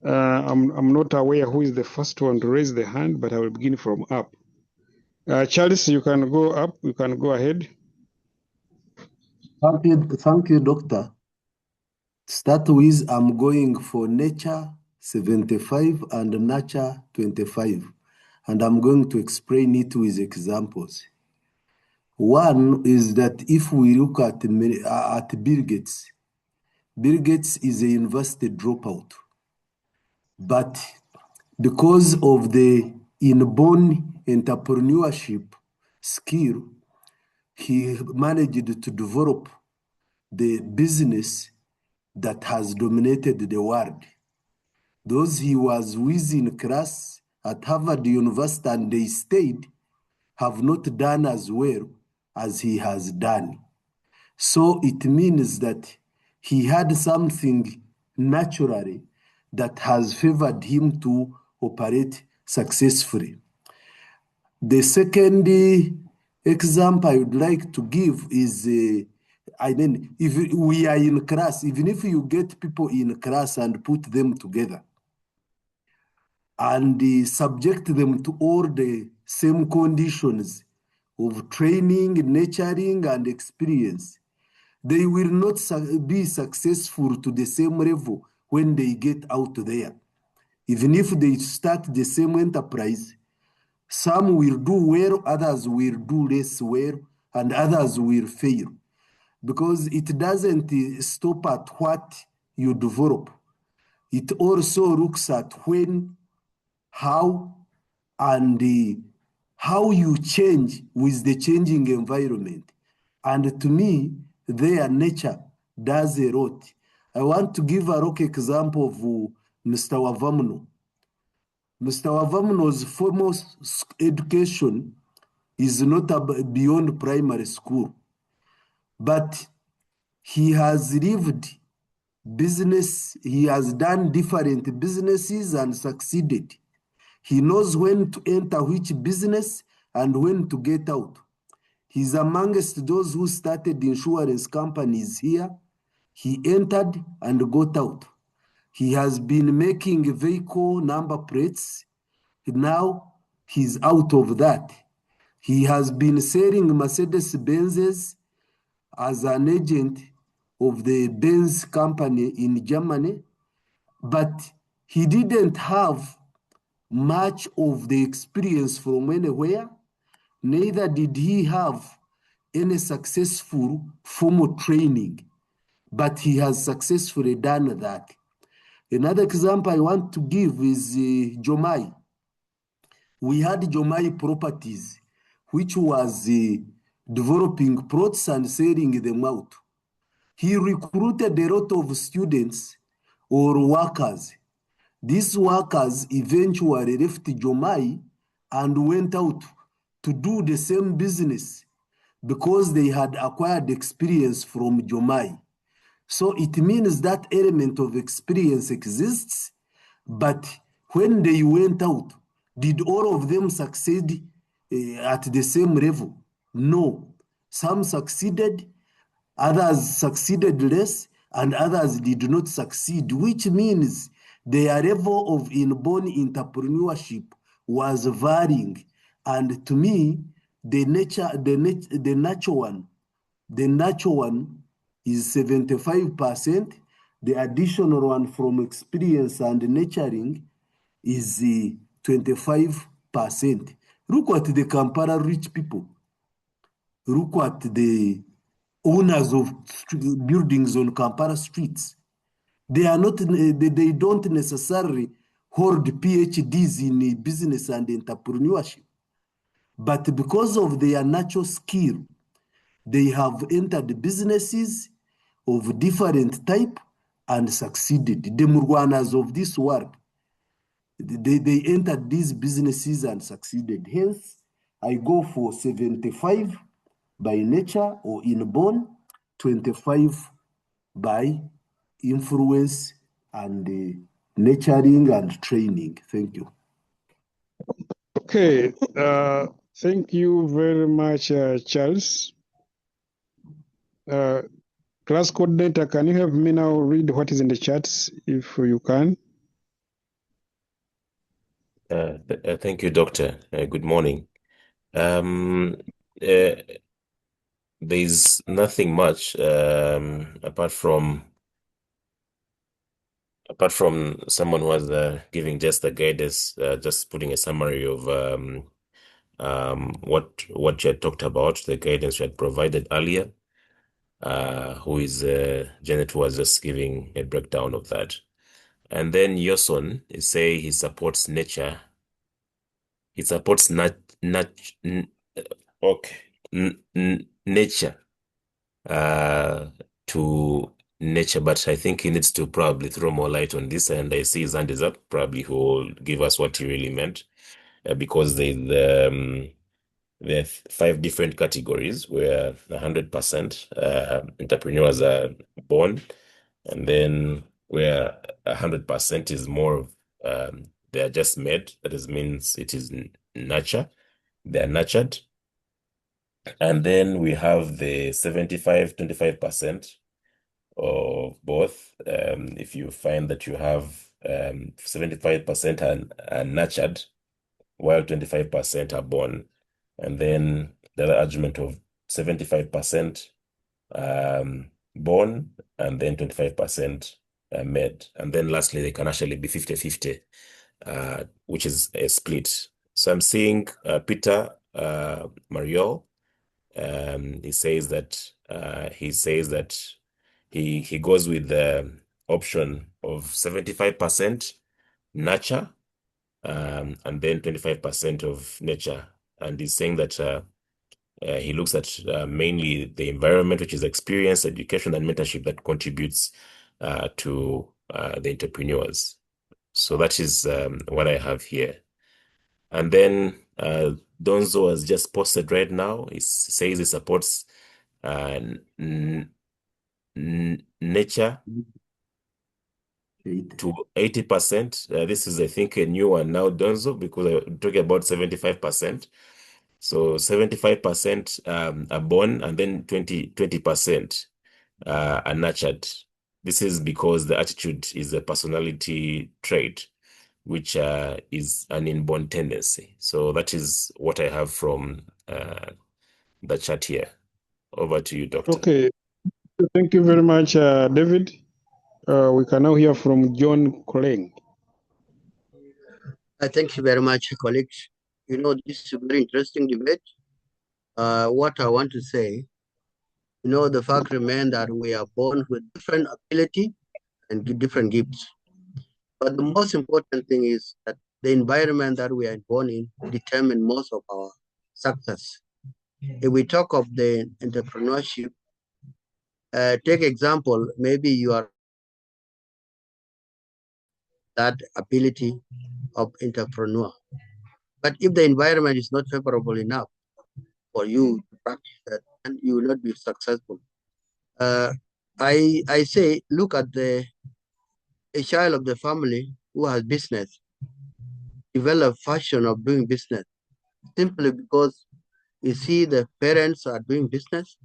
I'm not aware who is the first one to raise the hand, but I will begin from up. Charles, you can go up. You can go ahead. Thank you, Doctor. Start with, I'm going for nature 75 and nurture 25. And I'm going to explain it with examples. One is that if we look at Bill Gates is a university dropout. But because of the inborn entrepreneurship skill, he managed to develop the business that has dominated the world. Those he was with in class at Harvard University and they stayed have not done as well as he has done. So it means that he had something naturally that has favored him to operate successfully. The second example I would like to give is, if we are in class, even if you get people in class and put them together and subject them to all the same conditions of training, nurturing, and experience, they will not be successful to the same level when they get out there. Even if they start the same enterprise, some will do well, others will do less well, and others will fail. Because it doesn't stop at what you develop. It also looks at when, how, and how you change with the changing environment. And to me, their nature does a lot. I want to give a rock example of Mr. Wavamno. Mr. Wavamno's foremost education is not beyond primary school, but he has lived business, he has done different businesses and succeeded. He knows when to enter which business and when to get out. He's amongst those who started insurance companies here. He entered and got out. He has been making vehicle number plates. Now he's out of that. He has been selling Mercedes-Benzes as an agent of the Benz company in Germany, but He didn't have much of the experience from anywhere, neither did he have any successful formal training, but he has successfully done that. Another example I want to give is Jomai. We had Jomai Properties, which was developing plots and selling them out. He recruited a lot of students or workers. These workers eventually left Jomai and went out to do the same business because they had acquired experience from Jomai. So it means that element of experience exists, but when they went out, did all of them succeed at the same level? No. Some succeeded, others succeeded less, and others did not succeed, which means their level of inborn entrepreneurship was varying. And to me, the natural one is 75%. The additional one from experience and nurturing is 25%. Look at the Kampala rich people. Look at the owners of buildings on Kampala streets. They are not. They don't necessarily hold PhDs in business and entrepreneurship, but because of their natural skill, they have entered businesses of different type and succeeded. The Murwanas of this world, they entered these businesses and succeeded. Hence, I go for 75 by nature or inborn, 25 by influence and nurturing and training. Thank you. Okay, thank you very much, Charles. Class coordinator, can you help me now read what is in the chats, if you can? Thank you, Doctor. Good morning. There's nothing much apart from someone who was giving just the guidance, just putting a summary of what you had talked about, the guidance you had provided earlier. Who is Janet, who was just giving a breakdown of that. And then Yoson is saying he supports nature. He supports nature to nature, but I think he needs to probably throw more light on this. And I see his hand is up. Probably he will give us what he really meant, because there are 5 different categories where 100% entrepreneurs are born, and then where 100% is more of they are just made. That is, means it is nurture. They are nurtured. And then we have the 75-25% of both. If you find that you have 75% are nurtured, while 25% are born. And then the other argument of 75% born and then 25% made. And then lastly, they can actually be 50-50, which is a split. So I'm seeing Peter Mariol. He says that he goes with the option of 75% nurture and then 25% of nature. And he's saying that he looks at mainly the environment, which is experience, education, and mentorship that contributes to the entrepreneurs. So that is what I have here. And then Donzo has just posted right now. He says he supports nature to 80%. This is, I think, a new one now, Donzo, because I'm talking about 75%. So 75% are born, and then 20% are nurtured. This is because the attitude is a personality trait, which is an inborn tendency. So that is what I have from the chat here. Over to you, Doctor. Okay, thank you very much, David. We can now hear from John Koleng. Thank you very much, colleagues. You know, this is a very interesting debate. What I want to say, you know, the fact remains that we are born with different ability and different gifts. But the most important thing is that the environment that we are born in determines most of our success. If we talk of the entrepreneurship, take example, maybe you are that ability of entrepreneur. But if the environment is not favorable enough for you to practice that, then you will not be successful. I say, look at a child of the family who has business, develop fashion of doing business, simply because you see the parents are doing business,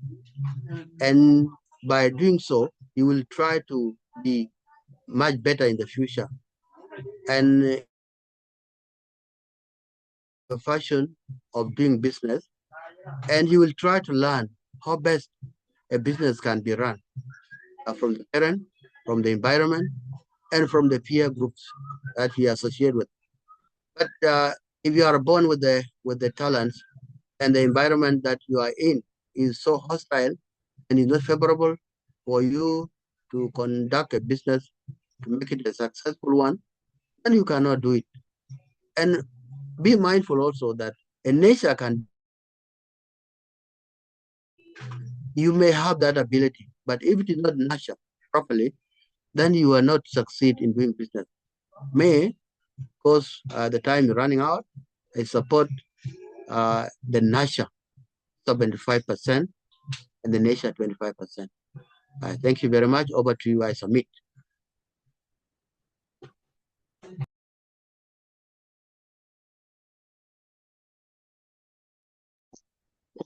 and by doing so, you will try to be much better in the future. And the fashion of doing business, and you will try to learn how best a business can be run from the parent, from the environment, and from the peer groups that we associate with. But if you are born with the talents and the environment that you are in is so hostile and is not favorable for you to conduct a business to make it a successful one, then you cannot do it. And be mindful also that a nature can, you may have that ability, but if it is not nurtured properly, then you will not succeed in doing business. May, because the time is running out, I support the nurture 75% and the nature 25%. Thank you very much. Over to you, I submit.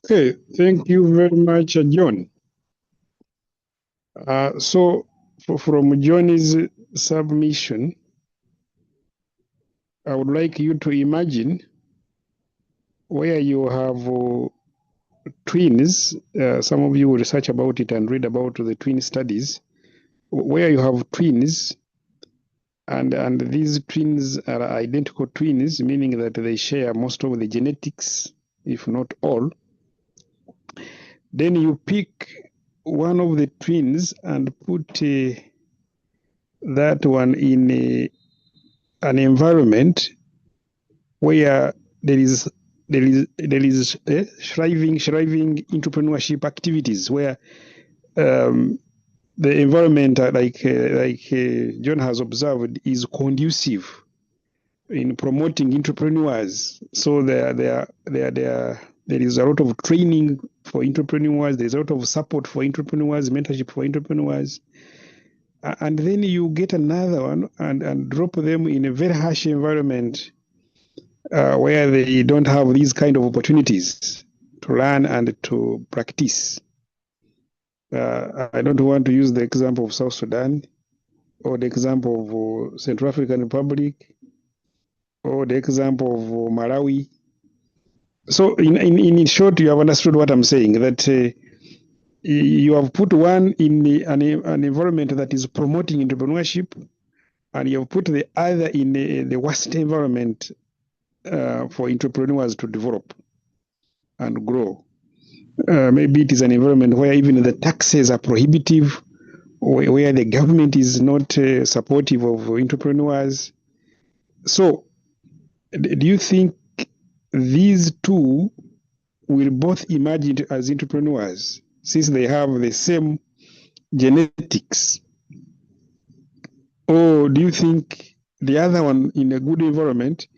Okay, thank you very much, John. So from John's submission, I would like you to imagine where you have twins. Some of you will research about it and read about the twin studies, where you have twins, and these twins are identical twins, meaning that they share most of the genetics, if not all. Then you pick one of the twins and put that one in an environment where there is thriving entrepreneurship activities, where the environment, like John has observed, is conducive in promoting entrepreneurs. So there is a lot of training for entrepreneurs. There's a lot of support for entrepreneurs, mentorship for entrepreneurs. And then you get another one and drop them in a very harsh environment where they don't have these kind of opportunities to learn and to practice. I don't want to use the example of South Sudan or the example of Central African Republic or the example of Malawi. So in short, you have understood what I'm saying, that you have put one in an environment that is promoting entrepreneurship, and you have put the other in the worst environment for entrepreneurs to develop and grow. Maybe it is an environment where even the taxes are prohibitive, where the government is not supportive of entrepreneurs. So, do you think these two will both emerge as entrepreneurs since they have the same genetics? Or do you think the other one, in a good environment,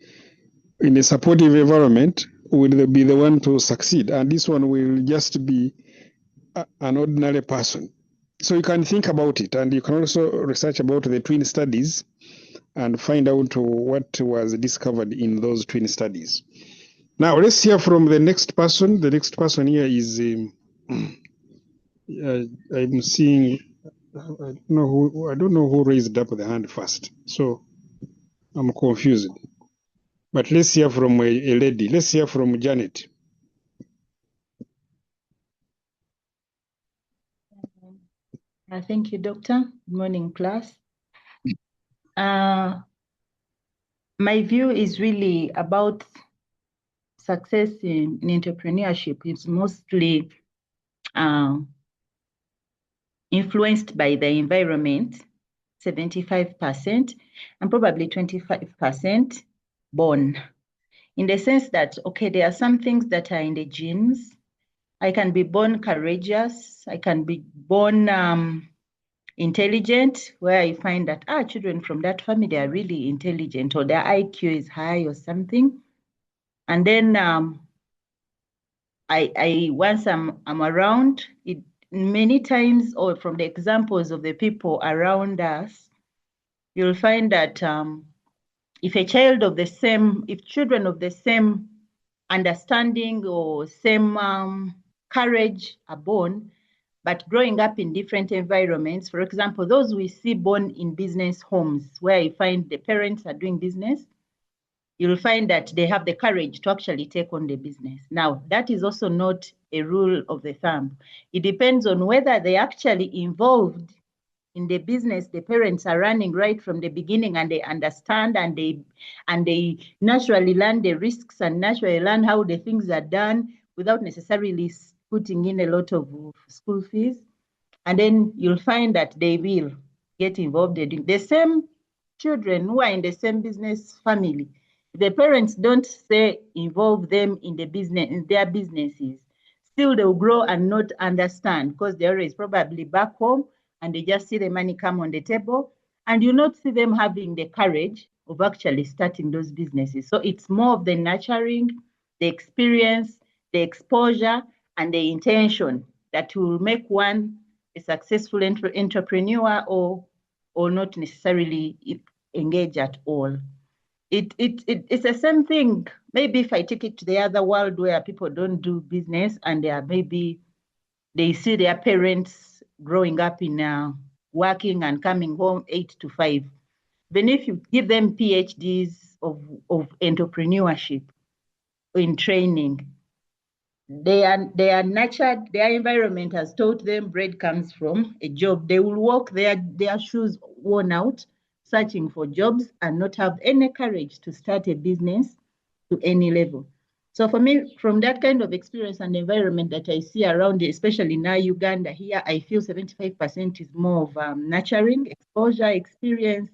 in a supportive environment, will be the one to succeed, and this one will just be an ordinary person? So you can think about it, and you can also research about the twin studies and find out what was discovered in those twin studies. Now let's hear from the next person. The next person here is I'm seeing, I don't know who raised up the hand first, so I'm confused. But let's hear from a lady. Let's hear from Janet. Thank you, Doctor. Good morning, class. My view is really about success in entrepreneurship is mostly influenced by the environment, 75%, and probably 25% born. In the sense that, okay, there are some things that are in the genes. I can be born courageous. I can be born intelligent, where I find that children from that family are really intelligent, or their IQ is high or something. And then I once I'm around it many times, or from the examples of the people around us, you'll find that if children of the same understanding or same courage are born, but growing up in different environments, for example, those we see born in business homes, where you find the parents are doing business, you'll find that they have the courage to actually take on the business. Now, that is also not a rule of the thumb. It depends on whether they actually involved in the business the parents are running right from the beginning, and they understand and they naturally learn the risks and naturally learn how the things are done without necessarily putting in a lot of school fees. And then you'll find that they will get involved in the same children who are in the same business family. The parents don't say involve them in the business, in their businesses. Still, they'll grow and not understand, because they're always probably back home and they just see the money come on the table, and you not see them having the courage of actually starting those businesses. So it's more of the nurturing, the experience, the exposure, and the intention that will make one a successful entrepreneur or not necessarily engage at all. It's the same thing. Maybe if I take it to the other world where people don't do business and they see their parents growing up in working and coming home 8 to 5. Then if you give them PhDs of entrepreneurship in training, they are nurtured, their environment has taught them bread comes from a job. They will walk their shoes worn out, searching for jobs and not have any courage to start a business to any level. So for me, from that kind of experience and environment that I see around, especially now Uganda here, I feel 75% is more of nurturing, exposure, experience,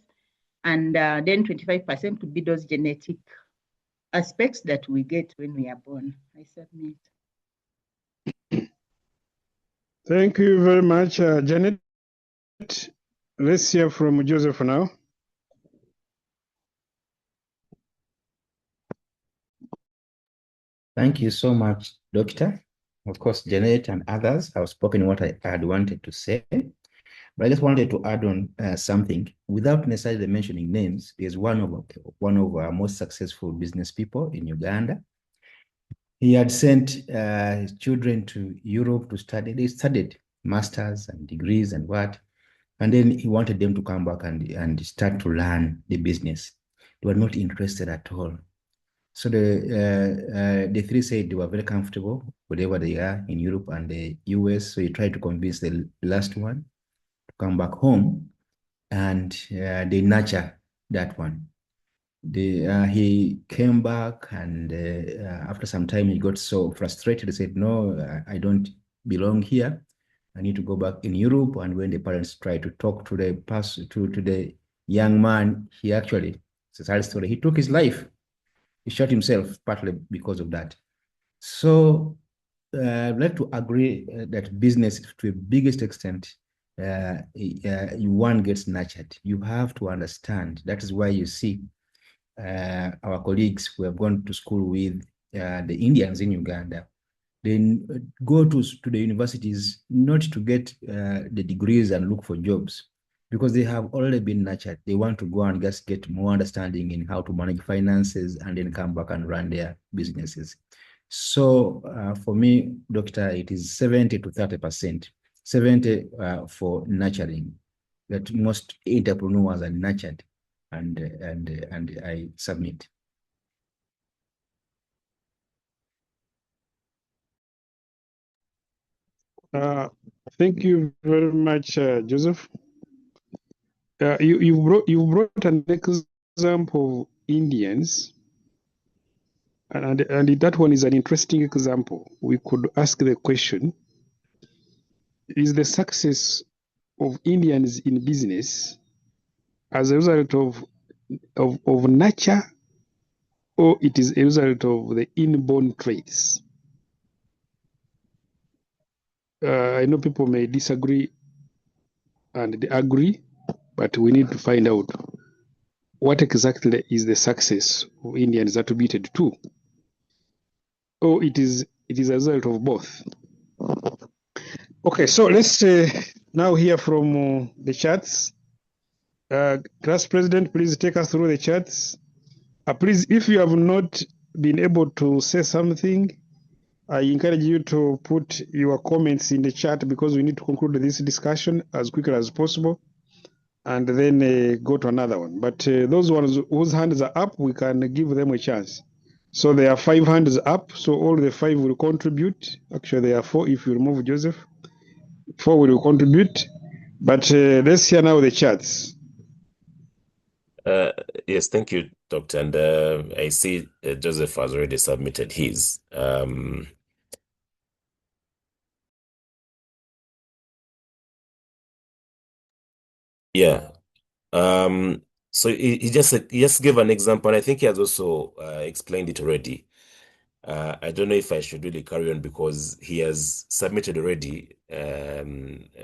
and then 25% could be those genetic aspects that we get when we are born. I submit. Thank you very much, Janet. Let's hear from Joseph now. Thank you so much, Doctor. Of course, Janet and others have spoken what I had wanted to say, but I just wanted to add on something without necessarily mentioning names. There's one of our most successful business people in Uganda. He had sent his children to Europe to study. They studied masters and degrees and what, and then he wanted them to come back and start to learn the business. They were not interested at all. So the three said they were very comfortable wherever they are in Europe and the US. So he tried to convince the last one to come back home, and they nurture that one. He came back, and after some time he got so frustrated. He said, "No, I don't belong here. I need to go back in Europe." And when the parents tried to talk to the young man, he actually, it's a sad story, he took his life. He shot himself partly because of that. So I'd like to agree that business, to the biggest extent, one gets nurtured. You have to understand. That is why you see our colleagues who have gone to school with the Indians in Uganda, they go to the universities not to get the degrees and look for jobs, because they have already been nurtured. They want to go and just get more understanding in how to manage finances and then come back and run their businesses. So for me, Doctor, it is 70 to 30%. 70 for nurturing, that most entrepreneurs are nurtured, and I submit. Thank you very much, Joseph. You brought an example Indians, and that one is an interesting example. We could ask the question, is the success of Indians in business as a result of nature, or it is a result of the inborn traits? I know people may disagree and agree, but we need to find out what exactly is the success of Indians attributed to, or it is a result of both. Okay, so let's now hear from the chats. Class President, please take us through the chats. Please, if you have not been able to say something, I encourage you to put your comments in the chat, because we need to conclude this discussion as quickly as possible, and then go to another one. But those ones whose hands are up, we can give them a chance. So there are 5 hands up, so all the 5 will contribute. Actually, there are 4 if you remove Joseph. 4 will contribute. But let's hear now the chats. Yes, thank you, Doctor. And I see Joseph has already submitted his. Yeah. So he just gave an example, and I think he has also explained it already. I don't know if I should really carry on, because he has submitted already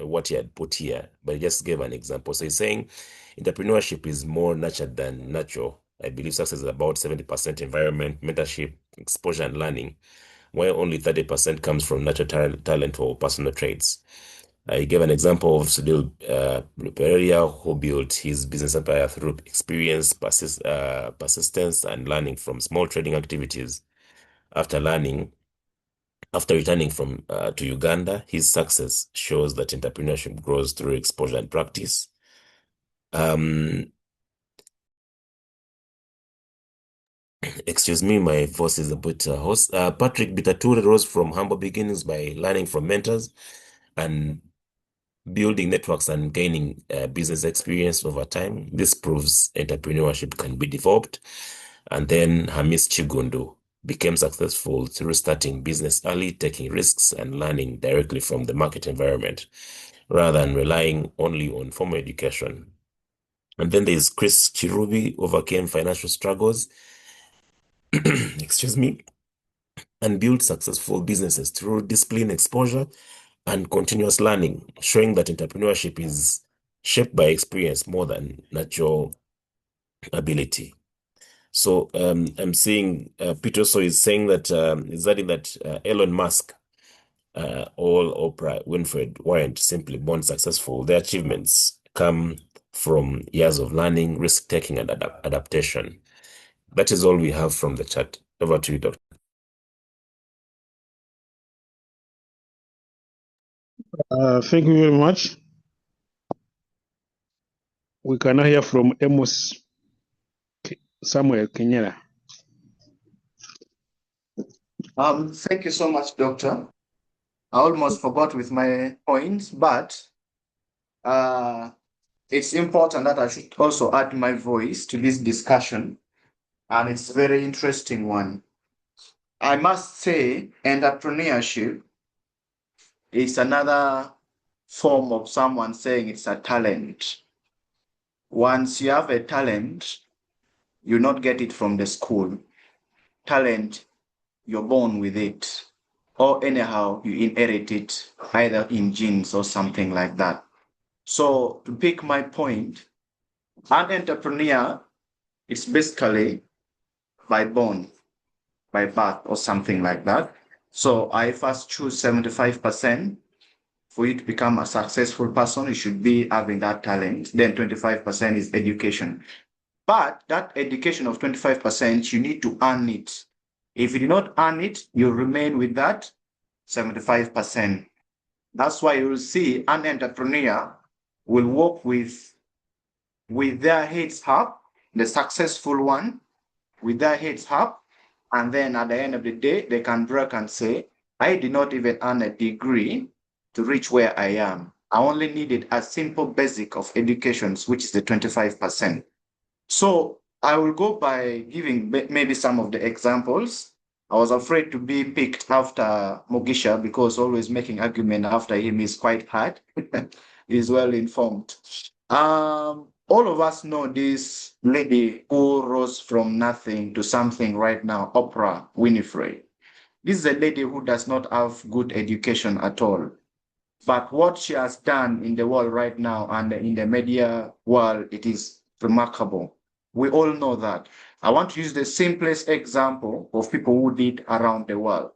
what he had put here, but he just gave an example. So he's saying entrepreneurship is more nurtured than natural. I believe success is about 70% environment, mentorship, exposure, and learning, while only 30% comes from natural talent or personal traits. He gave an example of Sudhir Pereira, who built his business empire through experience, persistence, and learning from small trading activities. After returning from to Uganda, his success shows that entrepreneurship grows through exposure and practice. Excuse me, my voice is a bit hoarse. Patrick Bitature rose from humble beginnings by learning from mentors and building networks and gaining business experience over time. This proves entrepreneurship can be developed. And then Hamis Chigundu became successful through starting business early, taking risks, and learning directly from the market environment, rather than relying only on formal education. And then there's Chris Chirubi, overcame financial struggles, excuse me, and built successful businesses through discipline, exposure, and continuous learning, showing that entrepreneurship is shaped by experience more than natural ability. So I'm seeing Peter also is saying that is adding that Elon Musk, or Oprah Winfrey weren't simply born successful. Their achievements come from years of learning, risk taking, and adaptation. That is all we have from the chat. Over to you, Doctor. Thank you very much. We can now hear from Amos Samuel Kenyera. Thank you so much, Doctor. I almost forgot with my points, but it's important that I should also add my voice to this discussion, and it's a very interesting one. I must say, entrepreneurship is another form of someone saying it's a talent. Once you have a talent, you not get it from the school. Talent, you're born with it, or anyhow, you inherit it, either in genes or something like that. So to pick my point, an entrepreneur is basically by born, by birth or something like that. So I first choose 75%. For you to become a successful person, you should be having that talent. Then 25% is education. But that education of 25%, you need to earn it. If you do not earn it, you remain with that 75%. That's why you will see an entrepreneur will work with their heads up, the successful one, with their heads up, and then at the end of the day, they can brag and say, I did not even earn a degree to reach where I am. I only needed a simple basic of education, which is the 25%. So I will go by giving maybe some of the examples. I was afraid to be picked after Mugisha because always making argument after him is quite hard. He's well informed. All of us know this lady who rose from nothing to something right now, Oprah Winfrey. This is a lady who does not have good education at all. But what she has done in the world right now and in the media world, it is remarkable. We all know that. I want to use the simplest example of people who did around the world.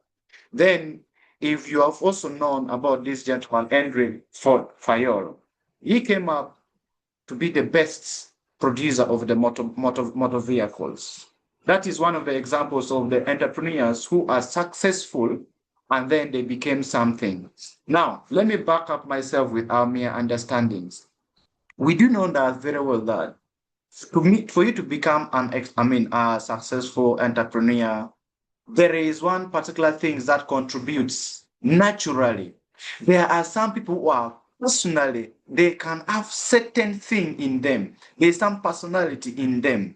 Then, if you have also known about this gentleman, Henry Ford Fayol, he came up to be the best producer of the motor vehicles. That is one of the examples of the entrepreneurs who are successful and then they became something. Now, let me back up myself with our mere understandings. We do know that very well that for you to become a successful entrepreneur, there is one particular thing that contributes naturally. There are some people who are personally, they can have certain thing in them. There's some personality in them.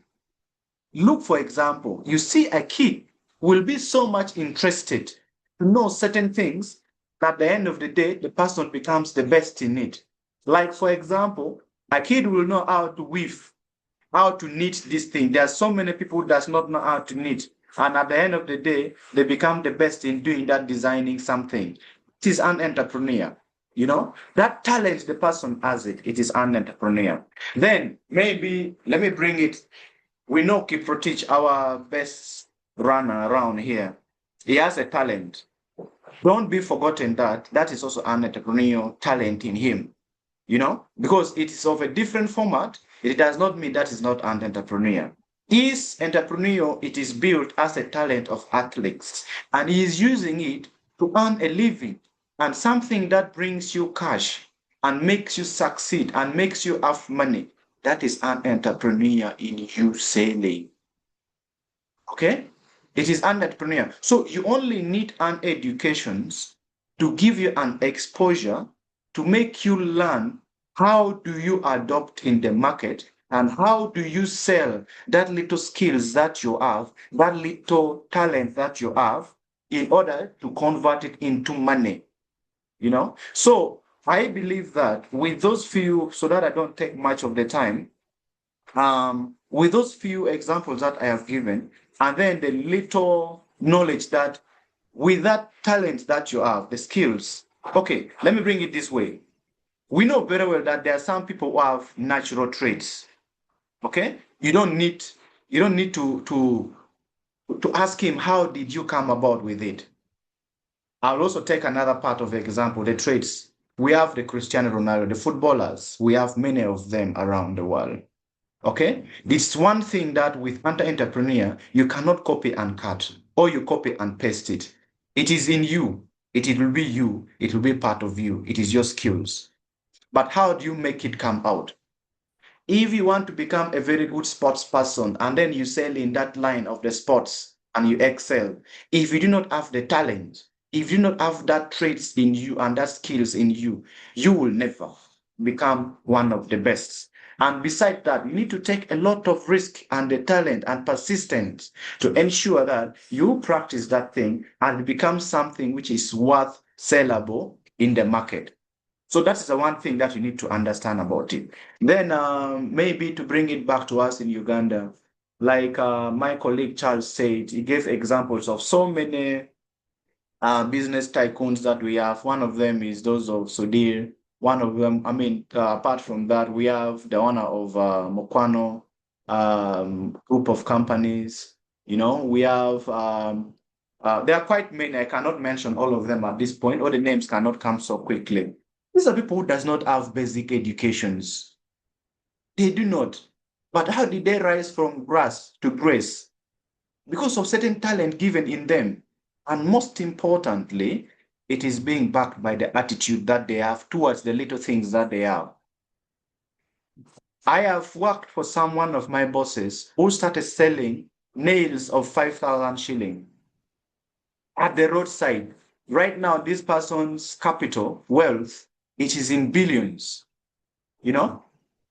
Look, for example, you see a kid will be so much interested to know certain things that at the end of the day, the person becomes the best in it. Like, for example, a kid will know how to weave, how to knit this thing. There are so many people who does not know how to knit. And at the end of the day, they become the best in doing that, designing something. It is an entrepreneur. You know, that talent the person has it is an entrepreneur. Then maybe, let me bring it. We know Kiprotich, our best runner around here. He has a talent. Don't be forgotten that that is also an entrepreneurial talent in him, you know, because it is of a different format. It does not mean that is not an entrepreneur. His entrepreneur, it is built as a talent of athletes, and he is using it to earn a living and something that brings you cash and makes you succeed and makes you have money. That is an entrepreneur in you selling. Okay? It is an entrepreneur. So you only need an education to give you an exposure to make you learn how do you adopt in the market and how do you sell that little skills that you have, that little talent that you have in order to convert it into money, you know? So I believe that with those few, so that I don't take much of the time, with those few examples that I have given, and then the little knowledge that with that talent that you have, the skills, okay, let me bring it this way. We know very well that there are some people who have natural traits. Okay? You don't need to ask him, how did you come about with it? I'll also take another part of the example, the traits. We have the Cristiano Ronaldo, the footballers. We have many of them around the world. Okay? This one thing that with entrepreneur, you cannot copy and cut, or you copy and paste it. It is in you. It will be you. It will be part of you. It is your skills. But how do you make it come out? If you want to become a very good sports person and then you sell in that line of the sports and you excel, if you do not have the talent, if you do not have that traits in you and that skills in you, you will never become one of the best. And besides that, you need to take a lot of risk and the talent and persistence to ensure that you practice that thing and become something which is worth sellable in the market. So that is the one thing that you need to understand about it. Then maybe to bring it back to us in Uganda, like my colleague Charles said, he gave examples of so many business tycoons that we have. One of them is those of Sudir. One of them, apart from that, we have the owner of Mokwano group of companies. You know, we have, there are quite many. I cannot mention all of them at this point. All the names cannot come so quickly. These are people who does not have basic educations. They do not. But how did they rise from grass to grace? Because of certain talent given in them. And most importantly, it is being backed by the attitude that they have towards the little things that they have. I have worked for one of my bosses who started selling nails of 5,000 shilling at the roadside. Right now, this person's capital, wealth, it is in billions. You know,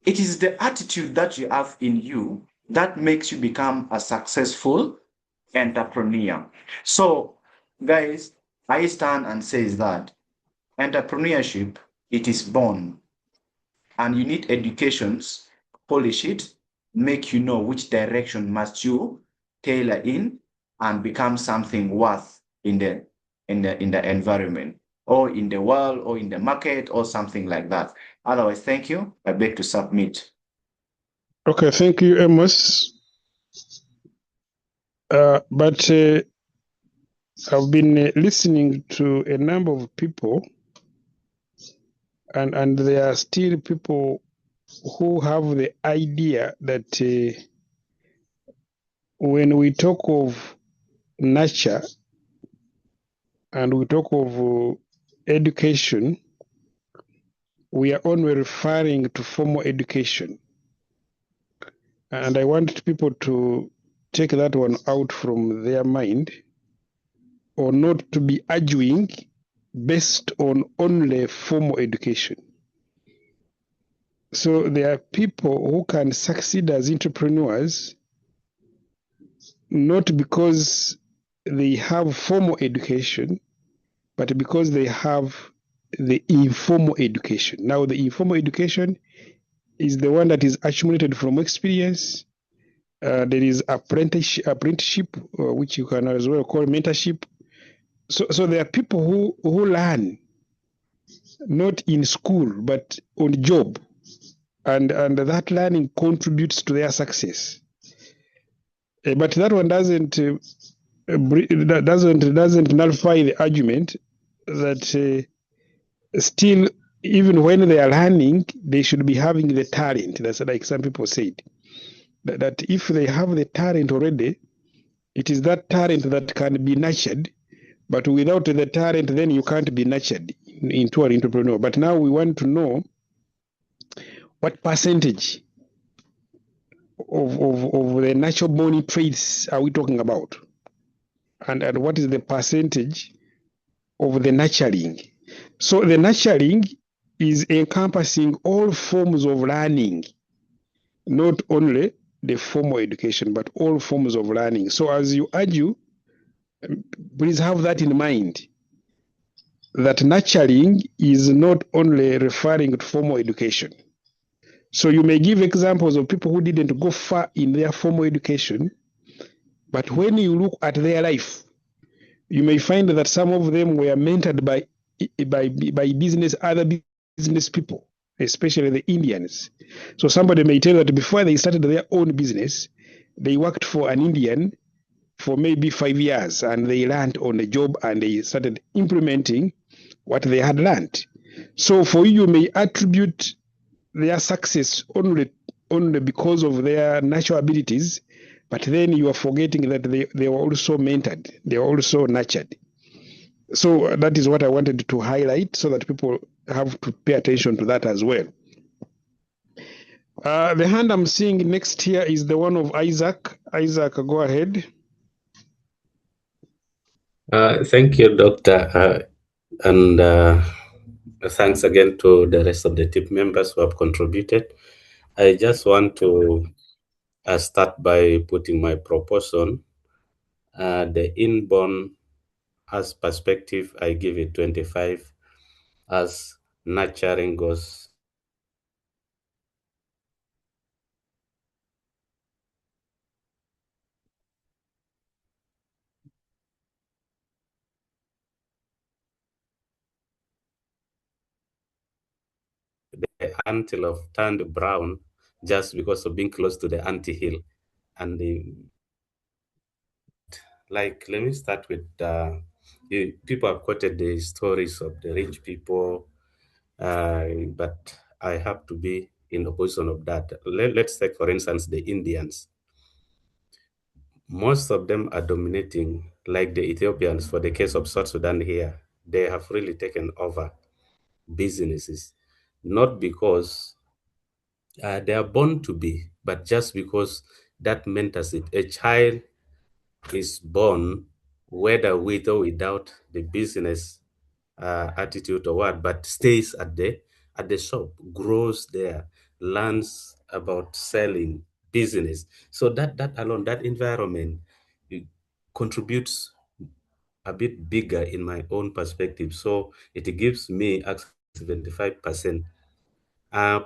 it is the attitude that you have in you that makes you become a successful entrepreneur. So, guys, I stand and says that entrepreneurship, it is born, and you need educations, polish it, make you know which direction must you tailor in and become something worth in the environment or in the world or in the market or something like that. Otherwise, thank you. I beg to submit. Okay, thank you, Amos. But I've been listening to a number of people, and there are still people who have the idea that when we talk of nurture and we talk of education, we are only referring to formal education. And I want people to take that one out from their mind, or not to be arguing based on only formal education. So there are people who can succeed as entrepreneurs not because they have formal education, but because they have the informal education. Now, the informal education is the one that is accumulated from experience. There is apprenticeship, which you can as well call mentorship. So there are people who learn not in school but on job, and that learning contributes to their success. But that one doesn't nullify the argument that still, even when they are learning, they should be having the talent. That's like some people said. That if they have the talent already, it is that talent that can be nurtured. But without the talent, then you can't be nurtured into an entrepreneur. But now we want to know what percentage of the natural born traits are we talking about? And what is the percentage of the nurturing? So the nurturing is encompassing all forms of learning, not only the formal education, but all forms of learning. So as you argue, please have that in mind, that nurturing is not only referring to formal education. So you may give examples of people who didn't go far in their formal education, but when you look at their life, you may find that some of them were mentored by other business people, especially the Indians. So somebody may tell that before they started their own business, they worked for an Indian for maybe 5 years, and they learned on the job and they started implementing what they had learned. So for you may attribute their success only because of their natural abilities, but then you are forgetting that they were also mentored, they were also nurtured. So that is what I wanted to highlight, so that people have to pay attention to that as well. The hand I'm seeing next here is the one of Isaac. Isaac, go ahead. Thank you, Doctor. And thanks again to the rest of the team members who have contributed. I just want to start by putting my proposal. The inborn as perspective, I give it 25. As nurturing goes, the antelope turned brown just because of being close to the ant-hill. And let me start with people have quoted the stories of the rich people, but I have to be in opposition of that. Let's take, for instance, the Indians. Most of them are dominating, like the Ethiopians. For the case of South Sudan here, they have really taken over businesses, not because they are born to be, but just because that mentors it. A child is born whether with or without the business attitude or what, but stays at the shop, grows there, learns about selling, business. So that alone, that environment, it contributes a bit bigger in my own perspective. So it gives me access to 75%.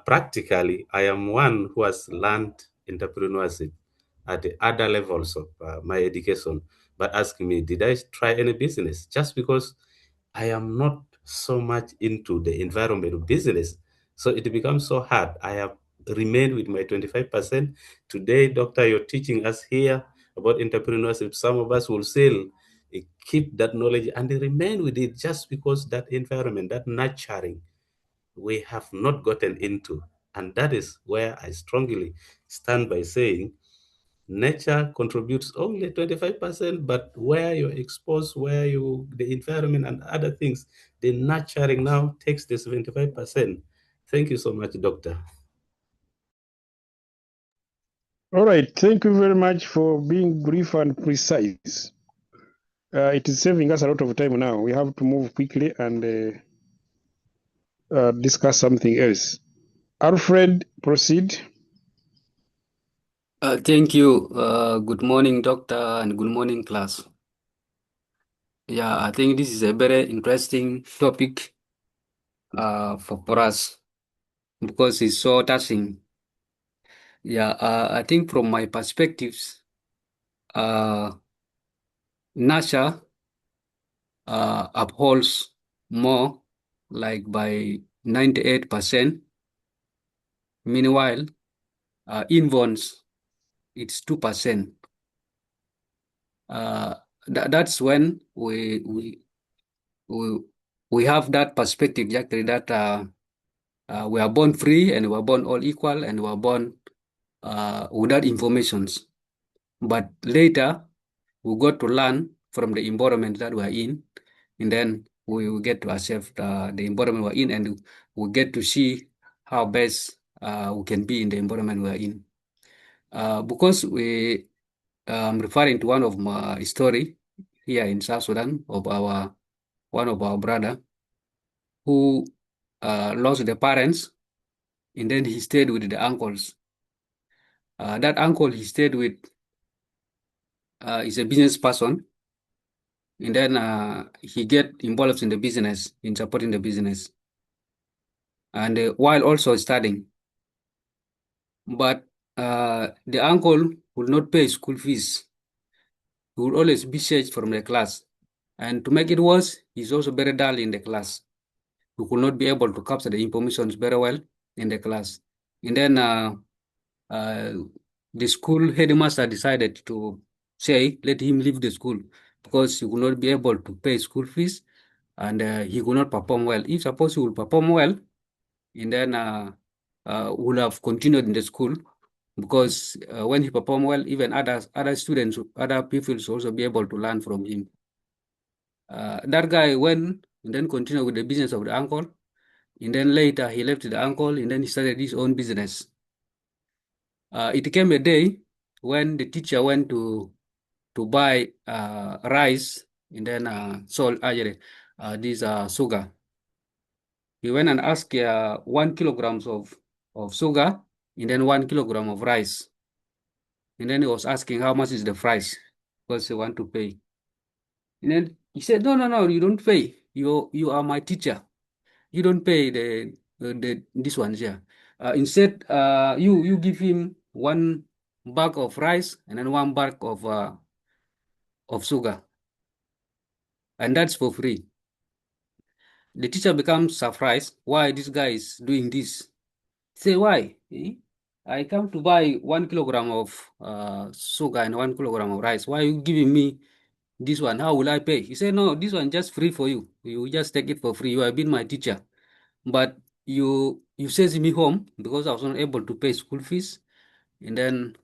Practically, I am one who has learned entrepreneurship at the other levels of my education. But ask me, did I try any business? Just because I am not so much into the environment of business. So it becomes so hard. I have remained with my 25%. Today, doctor, you're teaching us here about entrepreneurship. Some of us will still keep that knowledge and remain with it just because that environment, that nurturing, we have not gotten into. And that is where I strongly stand by saying nature contributes only 25%, but where you're exposed, the environment and other things, the nurturing now takes the 75%. Thank you so much, Doctor. All right. Thank you very much for being brief and precise. It is saving us a lot of time now. We have to move quickly and discuss something else. Alfred, proceed. Thank you. Good morning, doctor, and good morning, class. Yeah, I think this is a very interesting topic for us because it's so touching. Yeah, I think from my perspectives, nature upholds more, like by 98%. Meanwhile, involves it's 2%. That's when we have that perspective actually that we are born free and we are born all equal and we are born without informations. But later we got to learn from the environment that we are in, and then we will get to accept the environment we're in, and we get to see how best we can be in the environment we are in. Because I'm referring to one of my story here in South Sudan of one of our brother who lost the parents, and then he stayed with the uncles. That uncle he stayed with is a business person, and then he get involved in the business, in supporting the business, and while also studying. But the uncle will not pay school fees. He will always be changed from the class. And to make it worse, he's also very dull in the class. He could not be able to capture the information very well in the class. And then the school headmaster decided to say, let him leave the school because he would not be able to pay school fees and he could not perform well. If suppose he will perform well, and then would have continued in the school because when he perform well, even other students, other people should also be able to learn from him. That guy went and then continued with the business of the uncle. And then later he left the uncle and then he started his own business. It came a day when the teacher went to buy rice and then sold this sugar. He went and asked 1 kilogram of sugar and then 1 kilogram of rice. And then he was asking how much is the price because he want to pay. And then he said, no, you don't pay. You are my teacher. You don't pay this one here. Instead, you give him 1 bag of rice and then 1 bag of sugar, and that's for free. The teacher becomes surprised why this guy is doing this. Say why? I come to buy 1 kilogram of sugar and 1 kilogram of rice. Why are you giving me this one? How will I pay? He said, no, this one just free for you. You just take it for free. You have been my teacher. But you sent me home because I was not able to pay school fees. And then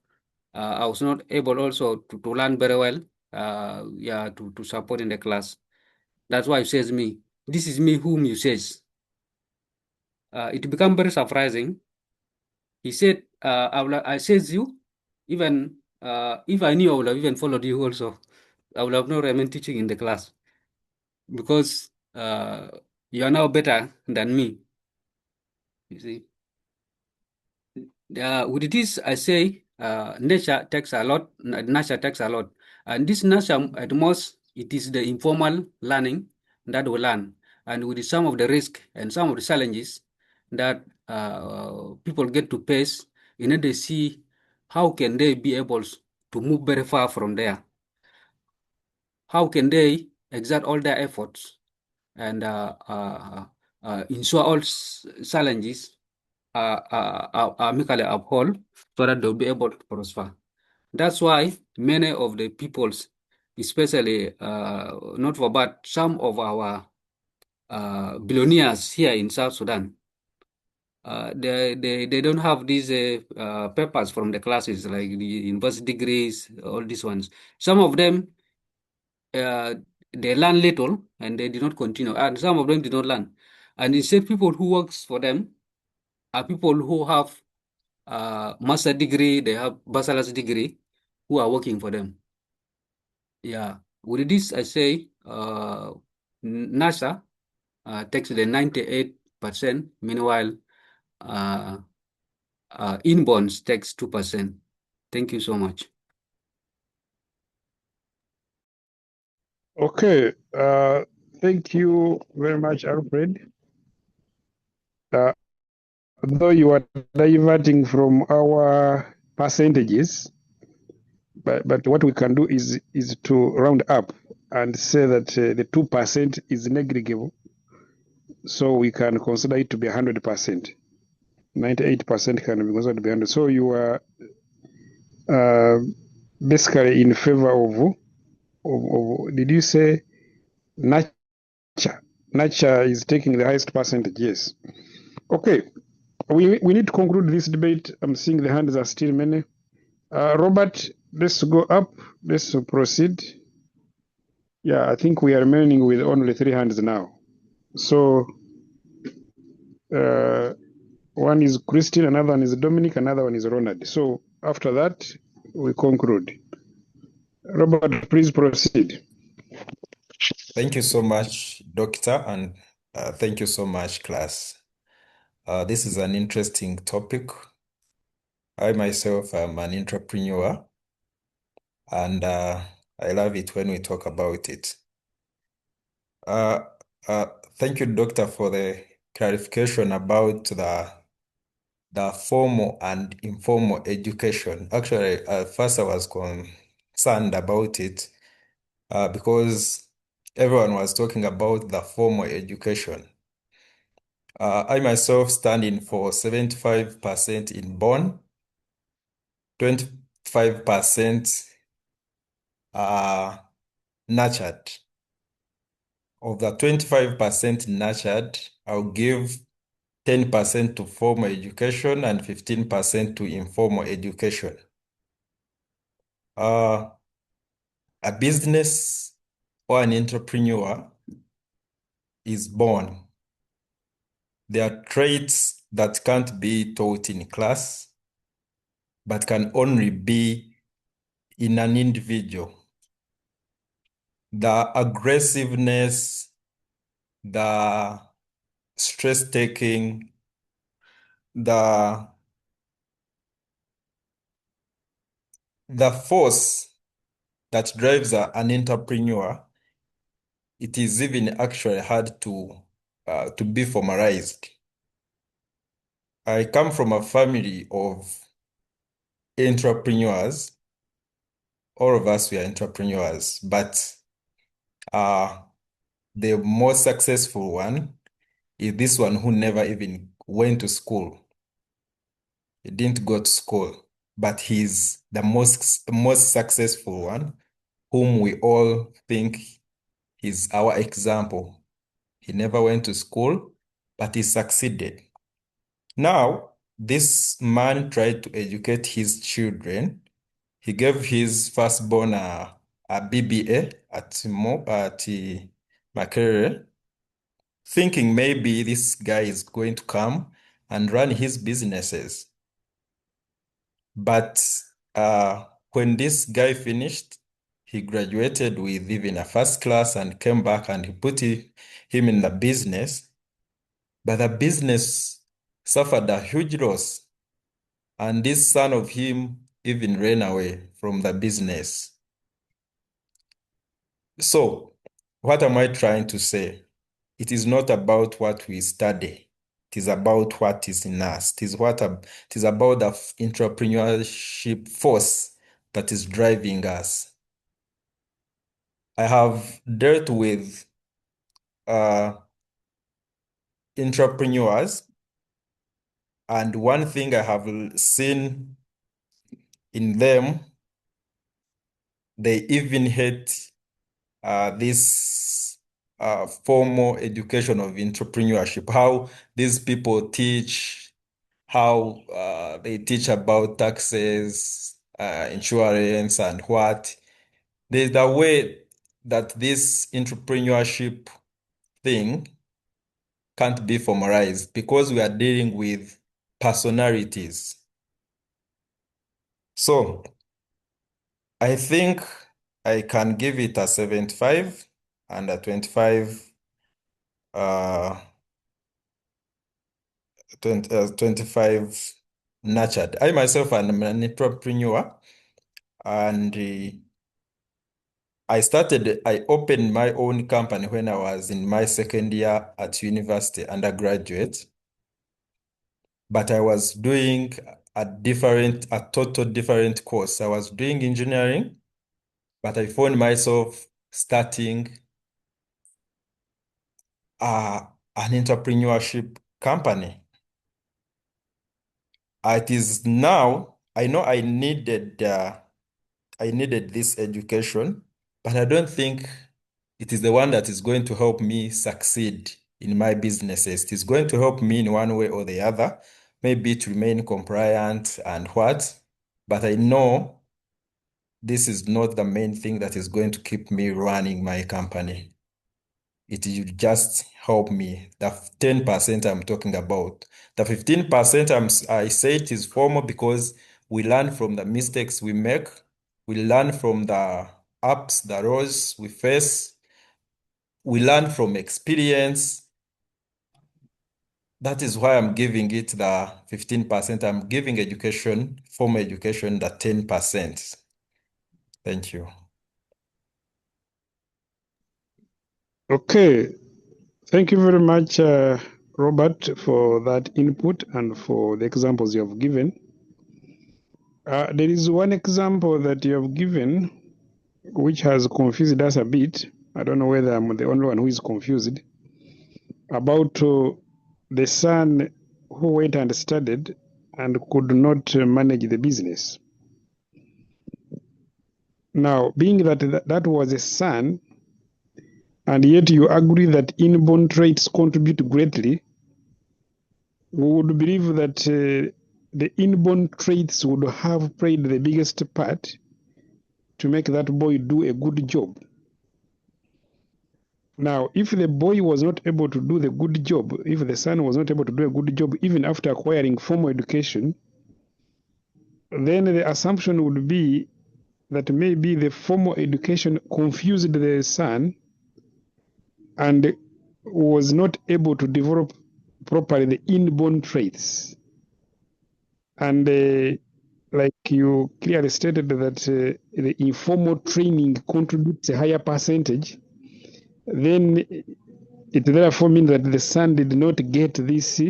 I was not able also to learn very well, to support in the class. That's why he says me. This is me whom you says. It became very surprising. He said, I says you, even if I knew I would have even followed you also. I would have not remained teaching in the class because you are now better than me. You see. With this, I say nature takes a lot. Nature takes a lot, and this nature at most it is the informal learning that we learn, and with some of the risk and some of the challenges that people get to face, in order to see how can they be able to move very far from there. How can they exert all their efforts and ensure all challenges are amicably upheld so that they'll be able to prosper. That's why many of the peoples, especially not for but some of our billionaires here in South Sudan, they don't have these papers from the classes like the university degrees, all these ones. Some of them they learn little and they did not continue, and some of them did not learn. And instead, people who works for them are people who have master degree, they have bachelor's degree, who are working for them. Yeah. With this, I say NASA takes the 98%, meanwhile inborns takes 2%. Thank you so much. Okay. Thank you very much, Alfred. Though you are diverting from our percentages, but what we can do is to round up and say that the 2% is negligible, so we can consider it to be 100%. 98% can be considered to be 100. So you are basically in favor of did you say nature? Nature is taking the highest percentage. Yes. Okay. We need to conclude this debate. I'm seeing the hands are still many. Robert, let's go up. Let's proceed. Yeah, I think we are remaining with only 3 hands now. So one is Christine, another one is Dominic, another one is Ronald. So after that, we conclude. Robert, please proceed. Thank you so much, Doctor, and thank you so much, class. This is an interesting topic. I myself am an entrepreneur, and I love it when we talk about it. Thank you, Doctor, for the clarification about the formal and informal education. Actually, at first I was concerned about it because everyone was talking about the formal education. I myself standing for 75% inborn, 25% nurtured. Of the 25% nurtured, I'll give 10% to formal education and 15% to informal education. A business or an entrepreneur is born. There are traits that can't be taught in class, but can only be in an individual. The aggressiveness, the stress-taking, the force that drives an entrepreneur, it is even actually hard to be formalized. I come from a family of entrepreneurs. All of us, we are entrepreneurs, but the most successful one is this one who never even went to school. He didn't go to school, but he's the most successful one, whom we all think is our example. He never went to school, but he succeeded. Now, this man tried to educate his children. He gave his firstborn a BBA at Makerere, thinking maybe this guy is going to come and run his businesses. But when this guy finished, he graduated with even a first class and came back and he put him in the business. But the business suffered a huge loss. And this son of him even ran away from the business. So, what am I trying to say? It is not about what we study. It is about what is in us. It is about the entrepreneurship force that is driving us. I have dealt with entrepreneurs, and one thing I have seen in them, they even hate this formal education of entrepreneurship, how these people teach, how they teach about taxes, insurance, and what. There's the way that this entrepreneurship thing can't be formalized because we are dealing with personalities. So I think I can give it a 75 and a 25, 25 nurtured. I myself am an entrepreneur, and I opened my own company when I was in my second year at university, undergraduate. But I was doing a total different course. I was doing engineering, but I found myself starting an entrepreneurship company. It is now, I know I needed this education, but I don't think it is the one that is going to help me succeed in my businesses. It is going to help me in one way or the other, maybe to remain compliant and what, but I know this is not the main thing that is going to keep me running my company. It will just help me. The 10% I'm talking about. The 15% I say it is formal because we learn from the mistakes we make. We learn from the ups, the lows we face. We learn from experience. That is why I'm giving it the 15%. I'm giving education, formal education, the 10%. Thank you. Okay. Thank you very much, Robert, for that input and for the examples you have given. There is one example that you have given which has confused us a bit. I don't know whether I'm the only one who is confused about the son who went and studied and could not manage the business. Now, being that was a son, and yet you agree that inborn traits contribute greatly, we would believe that the inborn traits would have played the biggest part to make that boy do a good job. Now, if the boy was not able to do the good job, if the son was not able to do a good job even after acquiring formal education, then the assumption would be that maybe the formal education confused the son and was not able to develop properly the inborn traits. And like you clearly stated that the informal training contributes a higher percentage, then it therefore means that the son did not get this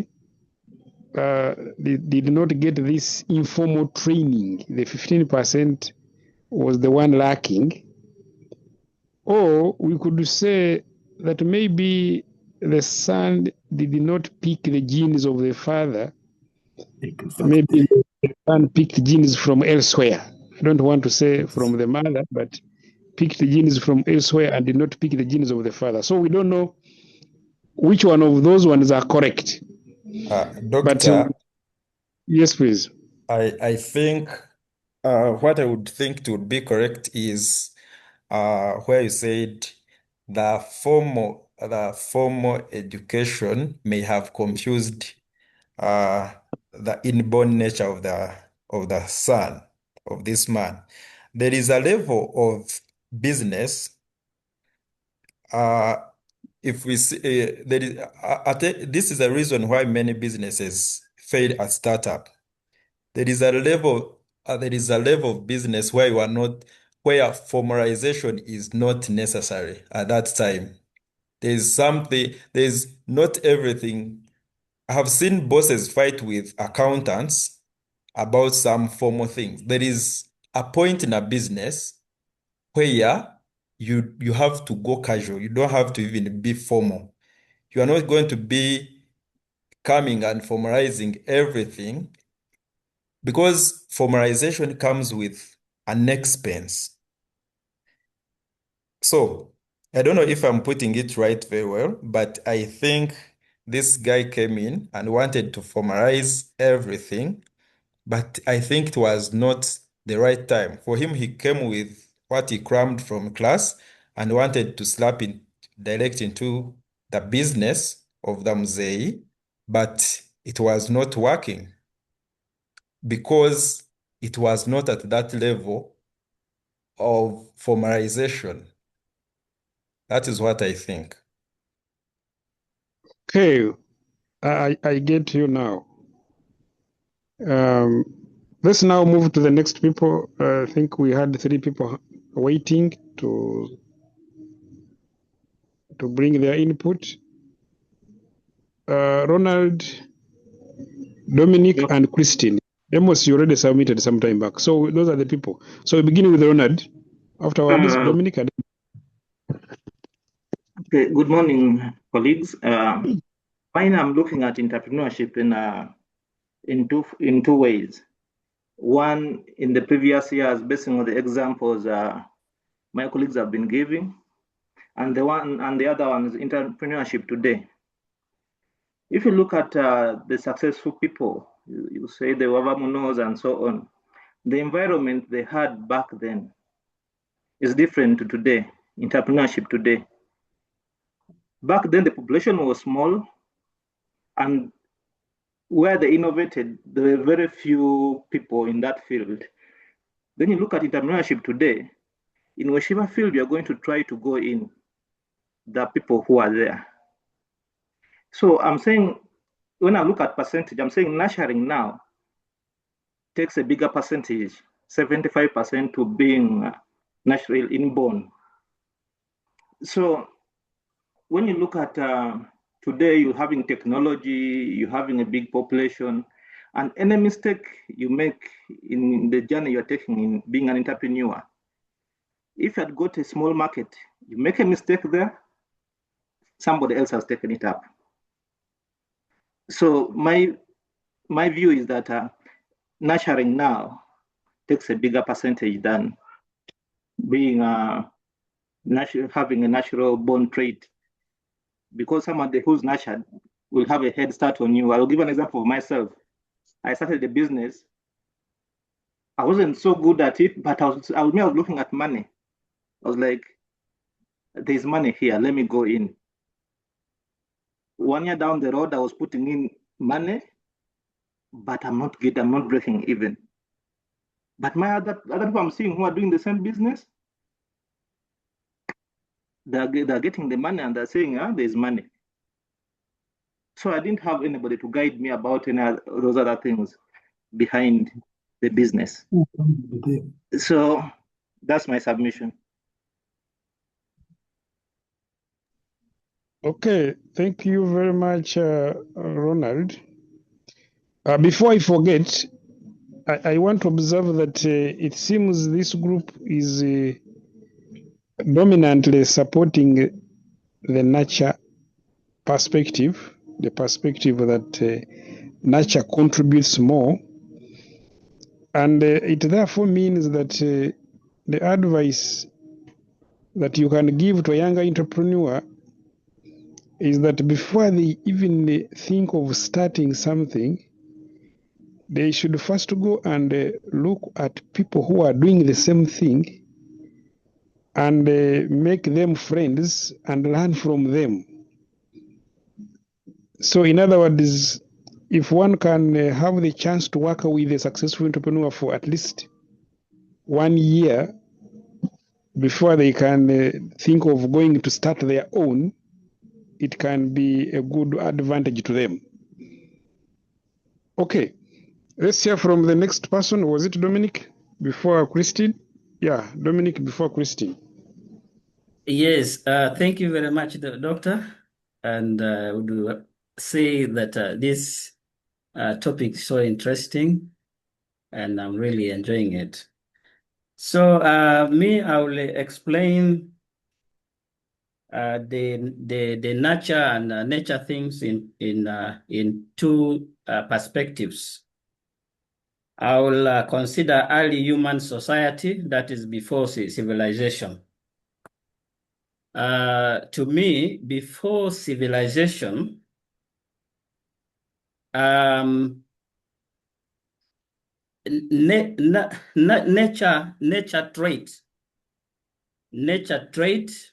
informal training. The 15% was the one lacking. Or we could say that maybe the son did not pick the genes of the father. Maybe the son picked genes from elsewhere. I don't want to say from the mother, but picked the genes from elsewhere and did not pick the genes of the father. So we don't know which one of those ones are correct. Doctor, But yes, please. I think what I would think would be correct is where you said the formal education may have confused the inborn nature of the son of this man. There is a level of business. If we see, this is a reason why many businesses fail at startup. There is a level there is a level of business where you are not, where formalization is not necessary at that time. There's not everything. I have seen bosses fight with accountants about some formal things. There is a point in a business where you have to go casual. You don't have to even be formal. You are not going to be coming and formalizing everything, because formalization comes with an expense. So I don't know if I'm putting it right very well, but I think this guy came in and wanted to formalize everything, but I think it was not the right time. For him, he came with what he crammed from class and wanted to slap it direct into the business of the Mzee, but it was not working because it was not at that level of formalization. That is what I think. Okay, I get you now. Let's now move to the next people. I think we had 3 people waiting to bring their input. Ronald, Dominic, and Christine. Amos, you already submitted some time back. So those are the people. So we begin with Ronald. Afterwards, Dominic. And okay, good morning, colleagues. Mine, I'm looking at entrepreneurship in two ways. One, in the previous years, based on the examples my colleagues have been giving, and the other one is entrepreneurship today. If you look at the successful people, you say the Wavamunos and so on, the environment they had back then is different to today, entrepreneurship today. Back then, the population was small, and where they innovated, there were very few people in that field. Then you look at entrepreneurship today, in whichever field you're going to try to go in, the people who are there. So I'm saying, when I look at percentage, I'm saying nurturing now takes a bigger percentage, 75% to being natural inborn. So when you look at today, you're having technology, you're having a big population, and any mistake you make in the journey you're taking in being an entrepreneur, if you had got a small market, you make a mistake there, somebody else has taken it up. So my view is that nurturing now takes a bigger percentage than being having a natural born trait, because somebody who's nurtured will have a head start on you. I'll give an example of myself. I started a business. I wasn't so good at it, but I was looking at money. I was like, there's money here, let me go in. 1 year down the road, I was putting in money, but I'm not breaking even. But my other people I'm seeing who are doing the same business, they're getting the money and they're saying, there's money. So I didn't have anybody to guide me about any of those other things behind the business. So that's my submission. okay, thank you very much, Ronald. Before I forget, I want to observe that it seems this group is dominantly supporting the nurture perspective, the perspective that nurture contributes more. And it therefore means that the advice that you can give to a younger entrepreneur is that before they even think of starting something, they should first go and look at people who are doing the same thing and make them friends and learn from them. So in other words, if one can have the chance to work with a successful entrepreneur for at least 1 year before they can think of going to start their own, it can be a good advantage to them. Okay, Let's hear from the next person. Was it Dominic before Christine? Yeah, Dominic before Christine. Yes, thank you very much, Doctor. And I would say that this topic is so interesting and I'm really enjoying it. So I will explain the nature and nature things in two perspectives. I will consider early human society, that is before civilization. To me, before civilization, nature trait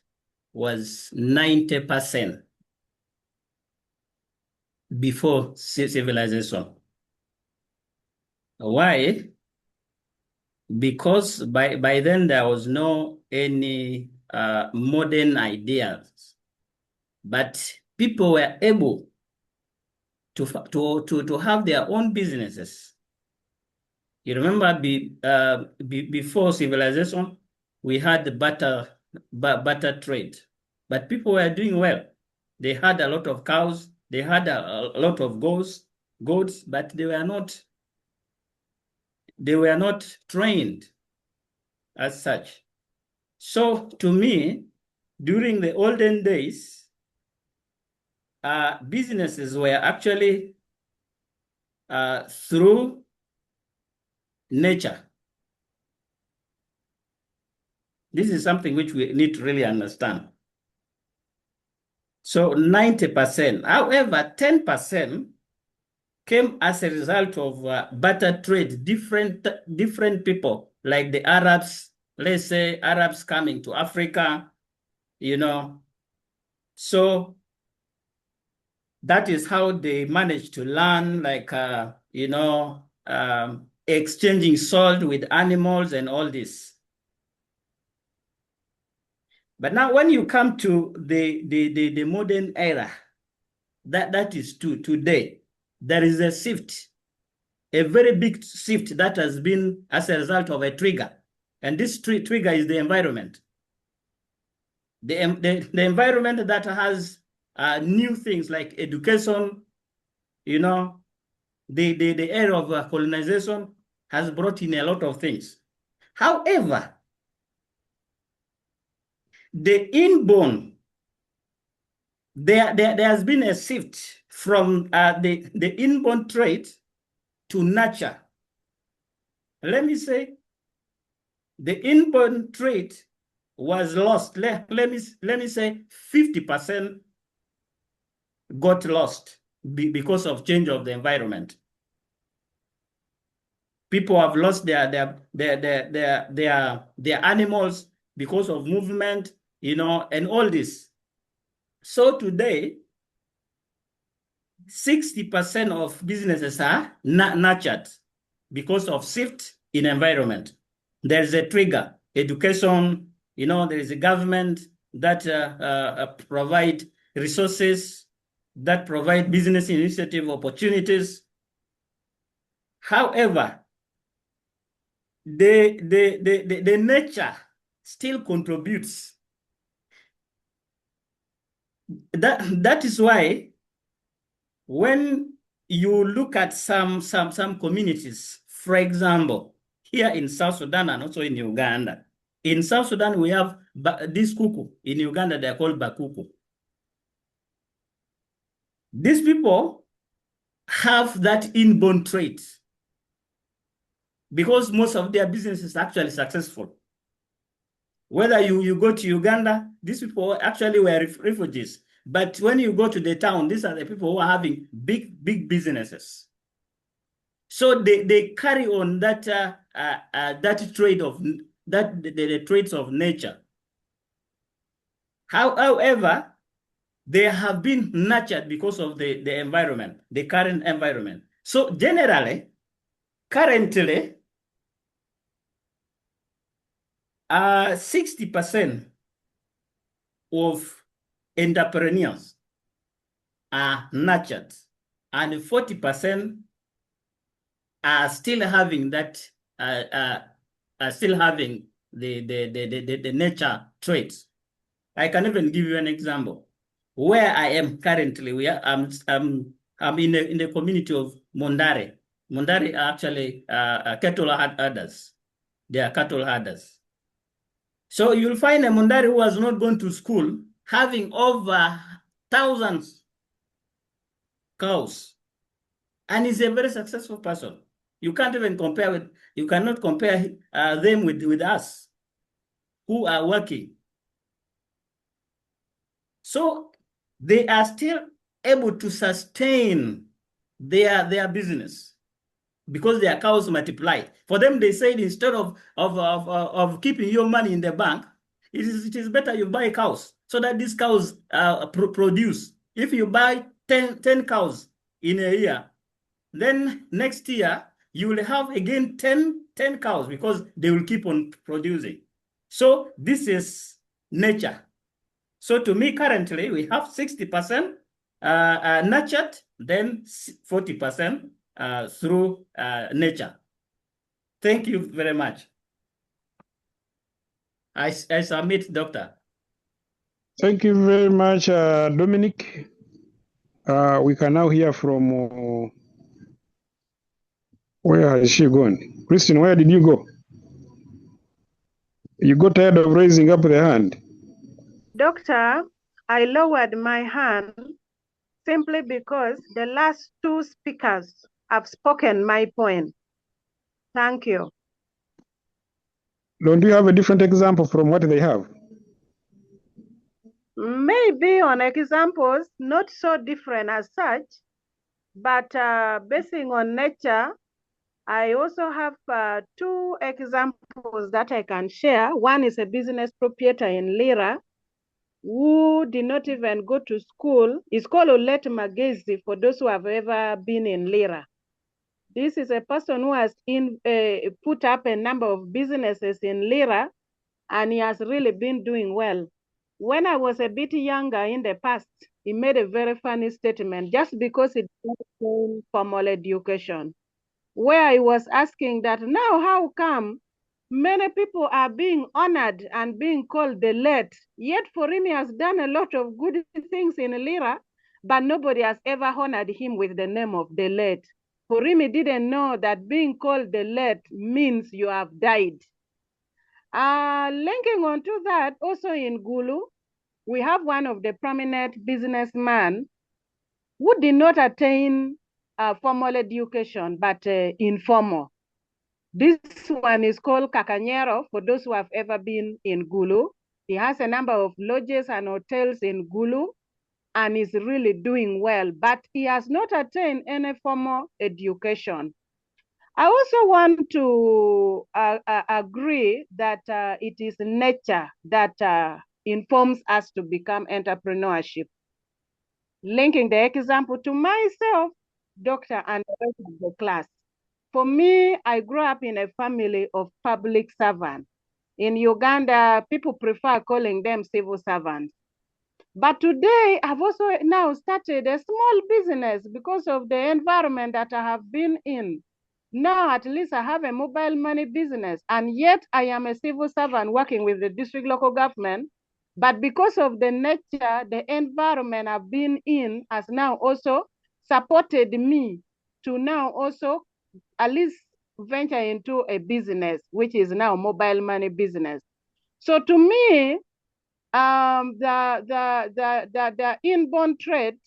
was 90% before civilization. Why? Because by then there was no any modern ideas, but people were able to have their own businesses. You remember before civilization, we had the barter trade, but people were doing well. They had a lot of cows, they had a lot of goats, but they were not trained as such. So to me, during the olden days, businesses were actually through nature. This is something which we need to really understand. So 90%, however, 10% came as a result of barter trade, different people, like the Arabs, let's say Arabs coming to Africa, So that is how they managed to learn, like, exchanging salt with animals and all this. But now when you come to the modern era, that is today, there is a shift, a very big shift that has been as a result of a trigger. And this trigger is the environment. The environment that has new things like education, the area of colonization has brought in a lot of things. However, the inborn, there has been a shift from the inborn trait to nurture. Let me say, the inborn trait was lost. Let me say 50% got lost because of change of the environment. People have lost their animals because of movement, and all this. So today, 60% of businesses are nurtured because of shift in environment. There's a trigger, education, there is a government that provide resources, that provide business initiative opportunities. However, the nature still contributes. That is why when you look at some communities, for example, here in South Sudan and also in Uganda. In South Sudan, we have this kuku. In Uganda, they are called bakuku. These people have that inborn trait because most of their business is actually successful. Whether you go to Uganda, these people actually were refugees. But when you go to the town, these are the people who are having big businesses. So they carry on that trait of the traits of nature. However, they have been nurtured because of the environment, the current environment. So generally, currently, 60% of entrepreneurs are nurtured and 40% are still having that, are still having the nature traits. I can even give you an example. Where I am currently, I'm in the community of Mondare. Mondare are actually cattle herders. They are cattle herders. So you'll find a Mondare who has not gone to school having over thousands cows, and is a very successful person. You can't even compare with, you cannot compare them with us who are working. So they are still able to sustain their business because their cows multiply. For them, they said instead of keeping your money in the bank, it is better you buy cows so that these cows produce. If you buy 10 cows in a year, then next year you will have again 10 cows because they will keep on producing. So this is nature. So to me, currently, we have 60% nurtured, then 40% through nature. Thank you very much. I submit, Doctor. Thank you very much, Dominic. We can now hear from, where has she gone? Christine, where did you go? You got tired of raising up the hand. Doctor, I lowered my hand simply because the last two speakers have spoken my point. Thank you. Don't you have a different example from what they have? Maybe on examples, not so different as such, but basing on nature, I also have two examples that I can share. One is a business proprietor in Lira who did not even go to school. It's called Olet Magezi for those who have ever been in Lira. This is a person who has put up a number of businesses in Lira, and he has really been doing well. When I was a bit younger in the past, he made a very funny statement just because he didn't formal education, where I was asking that now how come many people are being honored and being called the late, yet for him he has done a lot of good things in Lira, but nobody has ever honored him with the name of the late. For him, he didn't know that being called the late means you have died. Linking on to that, also in Gulu, we have one of the prominent businessmen who did not attain formal education, but informal. This one is called Kakanyero, for those who have ever been in Gulu. He has a number of lodges and hotels in Gulu, and is really doing well, but he has not attained any formal education. I also want to agree that it is nature that informs us to become entrepreneurship. Linking the example to myself, Doctor, and the rest of the class. For me, I grew up in a family of public servants. In Uganda, people prefer calling them civil servants. But today, I've also now started a small business because of the environment that I have been in. Now, at least I have a mobile money business, and yet I am a civil servant working with the district local government. But because of the nature, the environment I've been in has now also supported me to now also at least venture into a business, which is now mobile money business. So to me, the inbound trade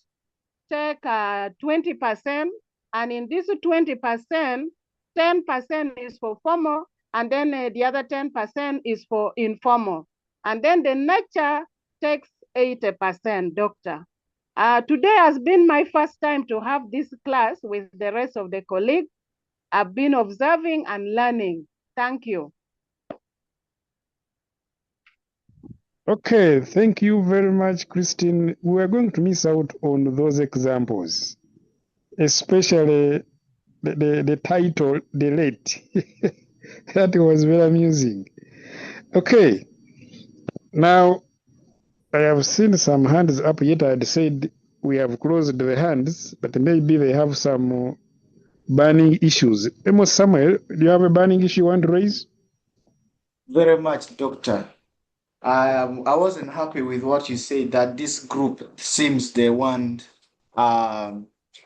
take 20%, and in this 20%, 10% is for formal, and then the other 10% is for informal. And then the nature takes 80%, Doctor. Today has been my first time to have this class with the rest of the colleagues. I've been observing and learning. Thank you. Okay, thank you very much, Christine. We are going to miss out on those examples, especially the title, The Late. That was very amusing. Okay, now I have seen some hands up, yet I had said we have closed the hands, but maybe they have some burning issues. Amos Samuel, do you have a burning issue you want to raise? Very much, Doctor. I wasn't happy with what you said, that this group seems they want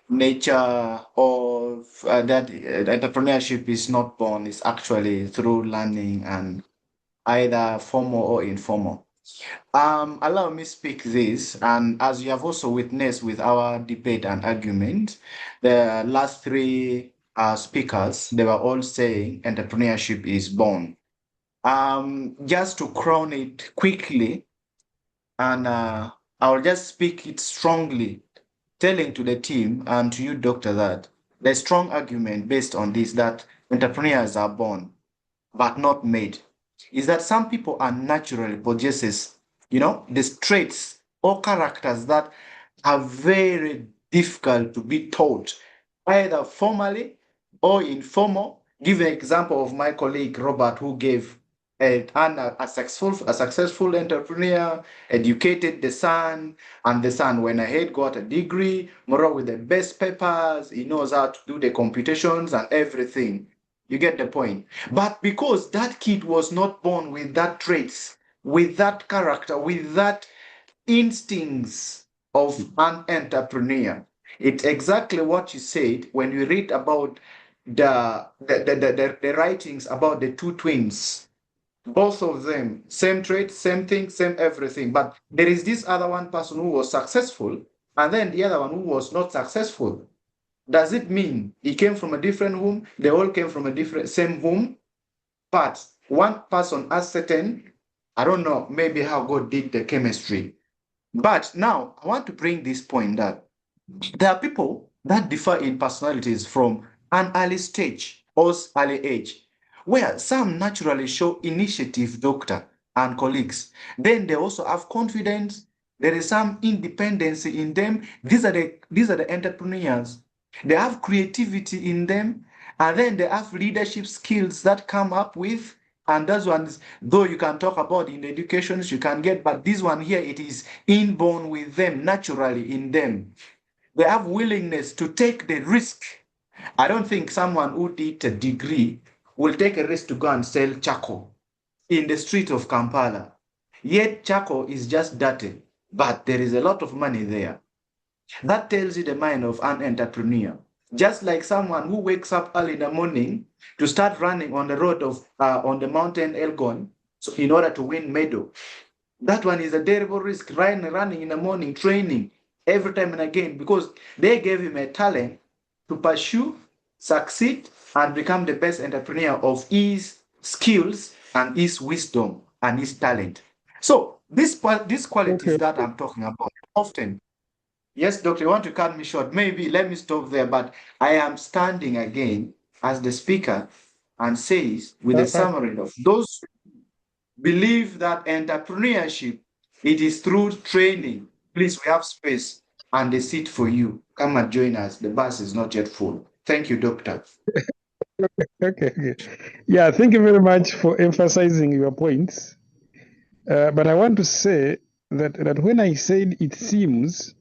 nature of that entrepreneurship is not born, it's actually through learning and either formal or informal. Allow me speak this, and as you have also witnessed with our debate and argument, the last three speakers, they were all saying entrepreneurship is born. Just to crown it quickly, and I'll just speak it strongly, telling to the team and to you, Doctor, that there's strong argument based on this, that entrepreneurs are born, but not made. Is that some people are naturally possesses, these traits or characters that are very difficult to be taught, either formally or informal. Give an example of my colleague Robert, who gave a successful entrepreneur, educated the son, and the son went ahead, got a degree, moreover with the best papers, he knows how to do the computations and everything. You get the point. But because that kid was not born with that traits, with that character, with that instincts of an entrepreneur, it's exactly what you said when you read about the writings about the two twins. Both of them, same trait, same thing, same everything. But there is this other one person who was successful, and then the other one who was not successful. Does it mean he came from a different home? They all came from a same home, but one person has certain, I don't know, maybe how God did the chemistry. But now I want to bring this point that there are people that differ in personalities from an early stage or early age, where some naturally show initiative, Doctor and colleagues. Then they also have confidence. There is some independence in them. These are the entrepreneurs. They have creativity in them, and then they have leadership skills that come up with. And those ones, though you can talk about in educations, you can get, but this one here, it is inborn with them, naturally in them. They have willingness to take the risk. I don't think someone who did a degree will take a risk to go and sell charcoal in the street of Kampala. Yet charcoal is just dirty, but there is a lot of money there. That tells you the mind of an entrepreneur. Just like someone who wakes up early in the morning to start running on the road of on the mountain Elgon, so in order to win medal. That one is a terrible risk, running in the morning, training every time and again, because they gave him a talent to pursue, succeed, and become the best entrepreneur of his skills and his wisdom and his talent. So these qualities that I'm talking about often. Yes, Doctor, you want to cut me short? Maybe let me stop there, but I am standing again as the speaker and says with a summary of those believe that entrepreneurship, it is through training. Please, we have space and a seat for you. Come and join us. The bus is not yet full. Thank you, Doctor. Okay. Yeah, thank you very much for emphasizing your points. But I want to say that when I said it seems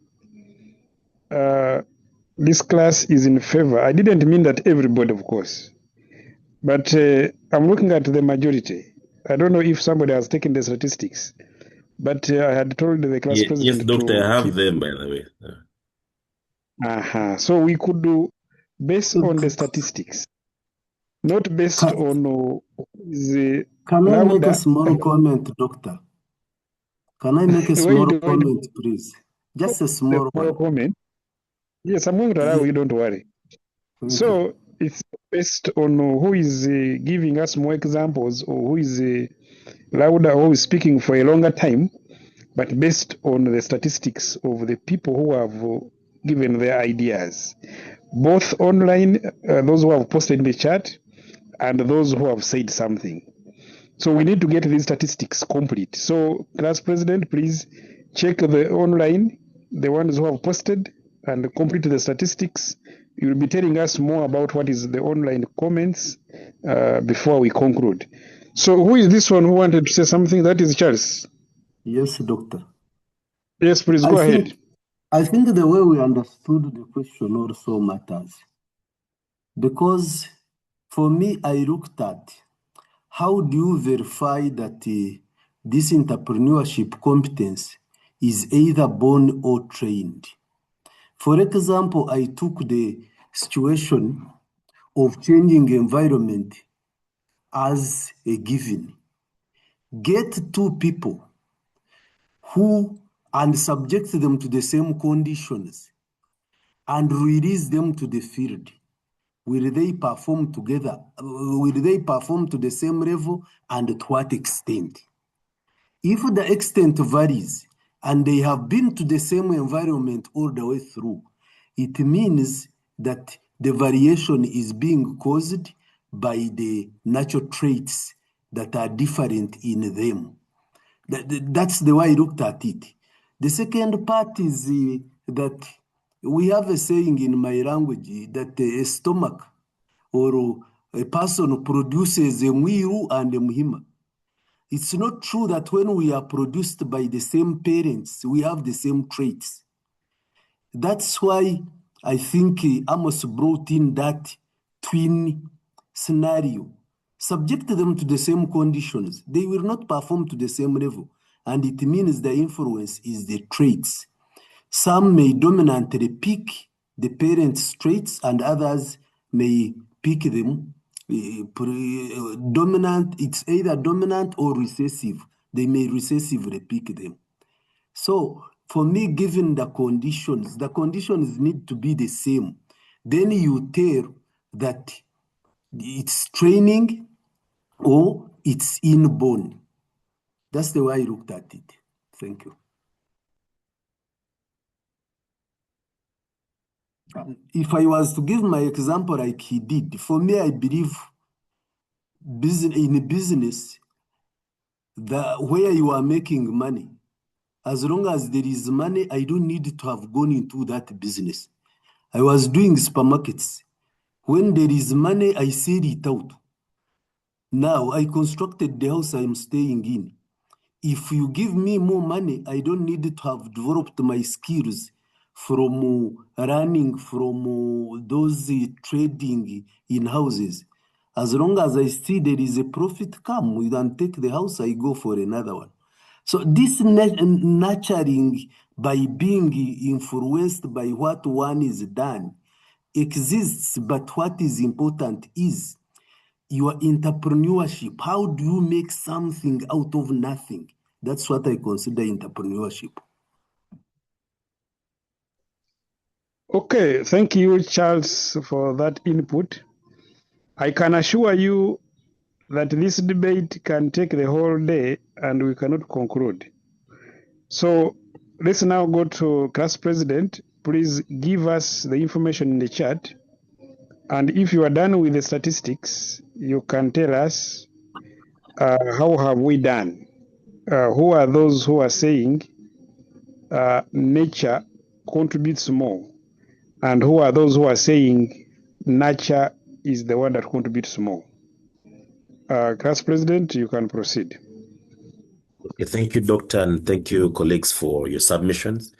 this class is in favor, I didn't mean that everybody, of course. But I'm looking at the majority. I don't know if somebody has taken the statistics, but I had told the class president. Yes, Doctor, I have them, by the way. So we could do based on the statistics, not based on the. Can I make a small comment, Doctor? Can I make a small comment, please? Just a small comment. Yes, I'm going to allow you, don't worry. So it's based on who is giving us more examples, or who is louder, or who is speaking for a longer time, but based on the statistics of the people who have given their ideas, both online, those who have posted in the chat, and those who have said something. So we need to get these statistics complete. So, class president, please check the online, the ones who have posted, and complete the statistics. You will be telling us more about what is the online comments before we conclude. So who is this one who wanted to say something? That is Charles. Yes, Doctor. Yes, please go ahead. I think the way we understood the question also matters. Because for me, I looked at how do you verify that this entrepreneurship competence is either born or trained. For example, I took the situation of changing environment as a given. Get two people and subject them to the same conditions and release them to the field. Will they perform together? Will they perform to the same level, and to what extent? If the extent varies and they have been to the same environment all the way through, it means that the variation is being caused by the natural traits that are different in them. That's the way I looked at it. The second part is that we have a saying in my language that a stomach or a person produces a mwiru and a muhima. It's not true that when we are produced by the same parents, we have the same traits. That's why I think Amos brought in that twin scenario. Subject them to the same conditions. They will not perform to the same level. And it means the influence is the traits. Some may dominantly pick the parents' traits and others may pick them dominant. It's either dominant or recessive. They may recessively pick them. So for me, given the conditions need to be the same. Then you tell that it's training or it's inborn. That's the way I looked at it. Thank you. If I was to give my example like he did, for me, I believe in business, where you are making money, as long as there is money, I don't need to have gone into that business. I was doing supermarkets. When there is money, I sell it out. Now I constructed the house I'm staying in. If you give me more money, I don't need to have developed my skills from running, from those trading in houses. As long as I see there is a profit come, we can take the house, I go for another one. So this nurturing by being influenced by what one is done exists, but what is important is your entrepreneurship. How do you make something out of nothing? That's what I consider entrepreneurship. Okay, thank you, Charles, for that input. I can assure you that this debate can take the whole day and we cannot conclude. So let's now go to class president. Please give us the information in the chat. And if you are done with the statistics, you can tell us how have we done? Who are those who are saying nature contributes more? And who are those who are saying nature is the one that contributes more? Class president, you can proceed. Okay, thank you, Doctor, and thank you, colleagues, for your submissions.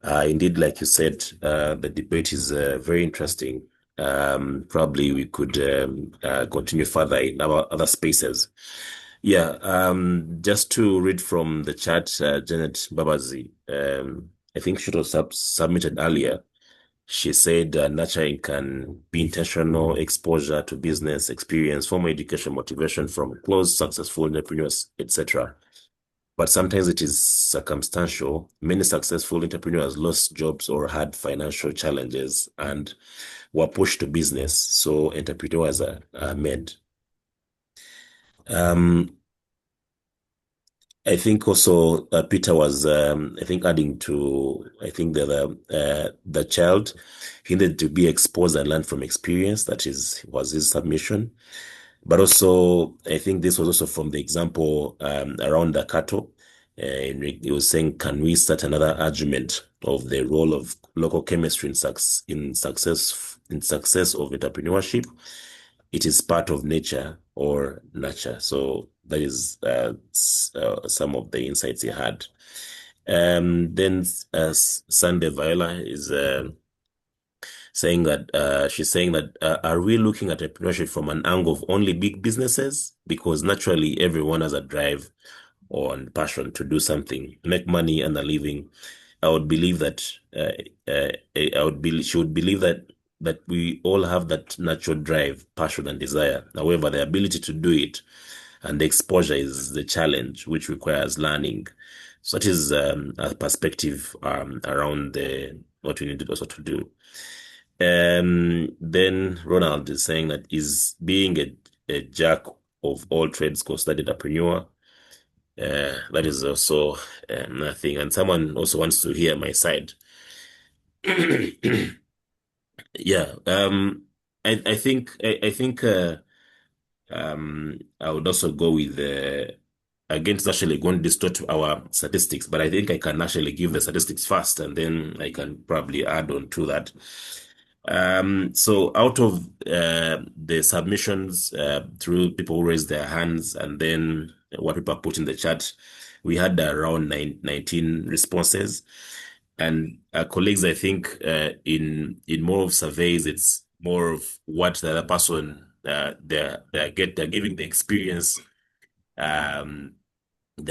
Indeed, like you said, the debate is very interesting. Probably we could continue further in our other spaces. Yeah, just to read from the chat, Janet Babazi, I think she was submitted earlier. She said nurturing can be intentional exposure to business experience, formal education, motivation from close, successful entrepreneurs, etc. But sometimes it is circumstantial. Many successful entrepreneurs lost jobs or had financial challenges and were pushed to business. So entrepreneurs are made. I think also Peter was, I think, adding to, I think the child, he needed to be exposed and learn from experience. That was his submission. But also, I think this was also from the example around the cattle. He was saying, can we start another argument of the role of local chemistry in success of entrepreneurship? It is part of nature or nurture. So that is some of the insights he had. Then Sunday Viola is saying that she's saying that are we looking at entrepreneurship from an angle of only big businesses? Because naturally everyone has a drive or passion to do something, make money and a living. I would believe that she would believe that we all have that natural drive, passion, and desire. However, the ability to do it and the exposure is the challenge, which requires learning. So that is a perspective around what we need to also to do. Then Ronald is saying that is being a jack of all trades considered entrepreneur. That is also nothing. And someone also wants to hear my side. Yeah. I think I would also go with against actually going to distort our statistics, but I think I can actually give the statistics first, and then I can probably add on to that. So out of the submissions through people who raised their hands and then what people put in the chat, we had around 19 responses. And colleagues, I think in more of surveys, it's more of what the other person they're giving the experience, their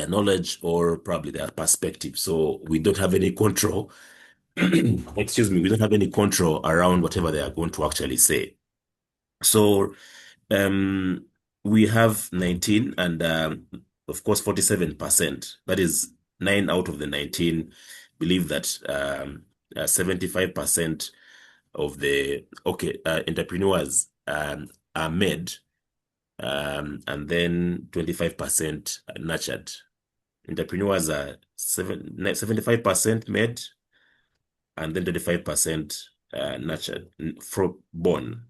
knowledge, or probably their perspective. So we don't have any control. Excuse me, we don't have any control around whatever they are going to actually say. So we have 19 and of course 47%, that is 9 out of the 19 believe that 75% of the entrepreneurs are made and then 25% nurtured. Entrepreneurs are 75% made and then 25% nurtured, born.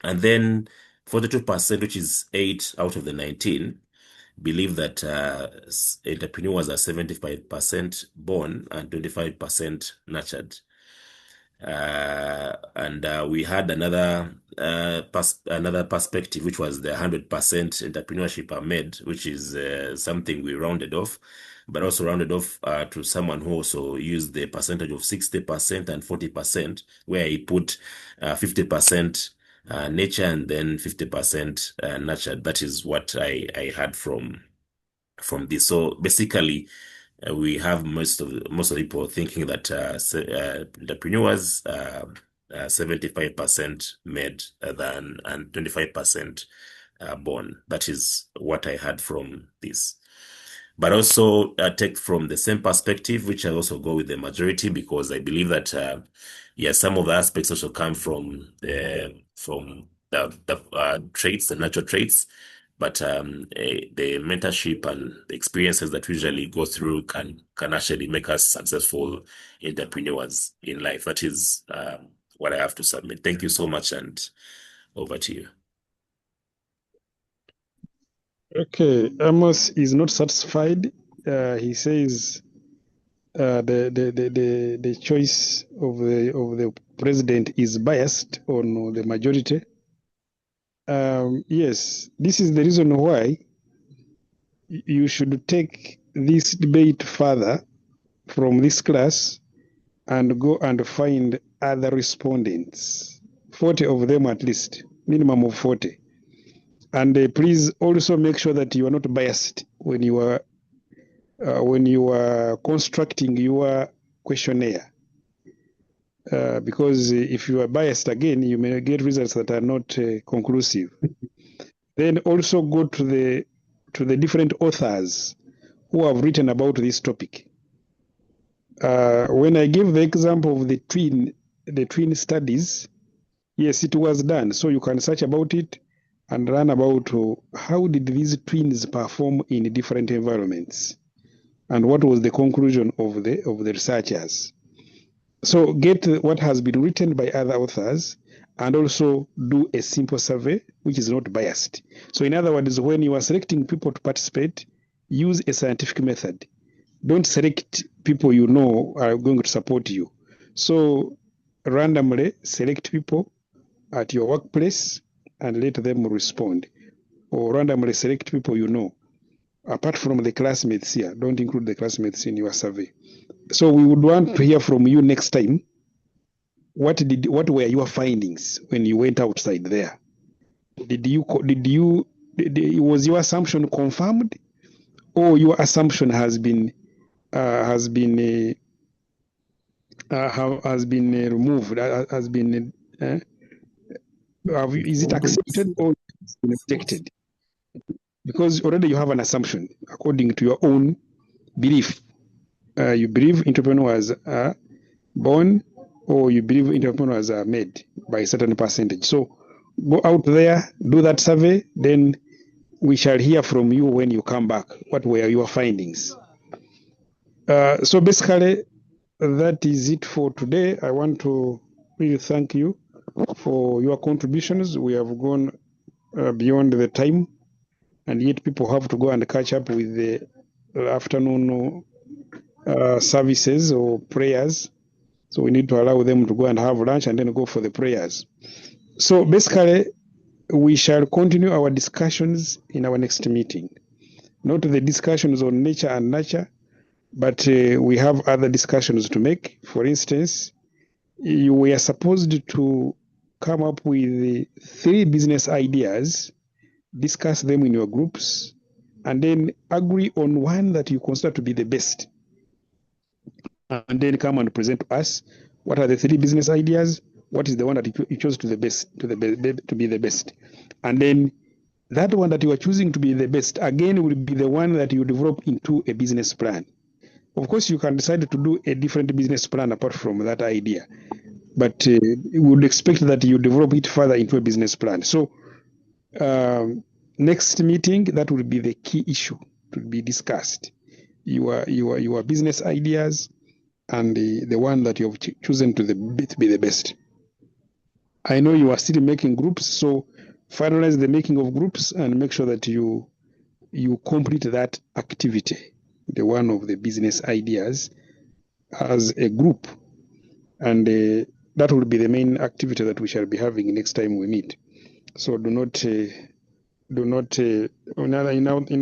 And then 42%, which is 8 out of the 19, believe that entrepreneurs are 75% born and 25% nurtured. And we had another perspective, which was the 100% entrepreneurship are made, which is something we rounded off, but also rounded off to someone who also used the percentage of 60% and 40%, where he put 50% nature and then 50% nurtured. That is what I had from this. So basically, we have most of the people thinking that entrepreneurs 75% made and 25% born. That is what I had from this. But also take from the same perspective, which I also go with the majority, because I believe that some of the aspects also come from the traits, the natural traits. But the mentorship and the experiences that we usually go through can actually make us successful entrepreneurs in life. That is what I have to submit. Thank you so much, and over to you. Okay, Amos is not satisfied. He says the choice of the president is biased on the majority. Yes, this is the reason why you should take this debate further from this class and go and find other respondents, 40 of them at least, minimum of 40. And please also make sure that you are not biased when you are constructing your questionnaire. Because if you are biased again, you may get results that are not conclusive. Then also go to the different authors who have written about this topic. When I give the example of the twin studies, yes, it was done. So you can search about it and learn about how did these twins perform in different environments, and what was the conclusion of the researchers. So get what has been written by other authors and also do a simple survey which is not biased. So in other words, when you are selecting people to participate, use a scientific method. Don't select people you know are going to support you. So randomly select people at your workplace and let them respond. Or randomly select people you know. Apart from the classmates here, don't include the classmates in your survey. So we would want to hear from you next time what were your findings when you went outside there? Was your assumption confirmed, or your assumption has been removed, is it accepted or rejected? Because already you have an assumption according to your own belief. You believe entrepreneurs are born, or you believe entrepreneurs are made by a certain percentage. So go out there, do that survey, then we shall hear from you when you come back. What were your findings? So basically, that is it for today. I want to really thank you for your contributions. We have gone beyond the time, and yet people have to go and catch up with the afternoon services or prayers. So we need to allow them to go and have lunch and then go for the prayers. So basically, we shall continue our discussions in our next meeting. Not the discussions on nature and nurture, but we have other discussions to make. For instance, we are supposed to come up with 3 business ideas, discuss them in your groups, and then agree on one that you consider to be the best. And then come and present to us what are the 3 business ideas, what is the one that you chose to be the best. And then that one that you are choosing to be the best, again, will be the one that you develop into a business plan. Of course, you can decide to do a different business plan apart from that idea, but we would expect that you develop it further into a business plan. So next meeting, that will be the key issue to be discussed. Your business ideas and the one that you have chosen to be the best. I know you are still making groups, so finalize the making of groups and make sure that you complete that activity, the one of the business ideas, as a group, and that will be the main activity that we shall be having next time we meet. So in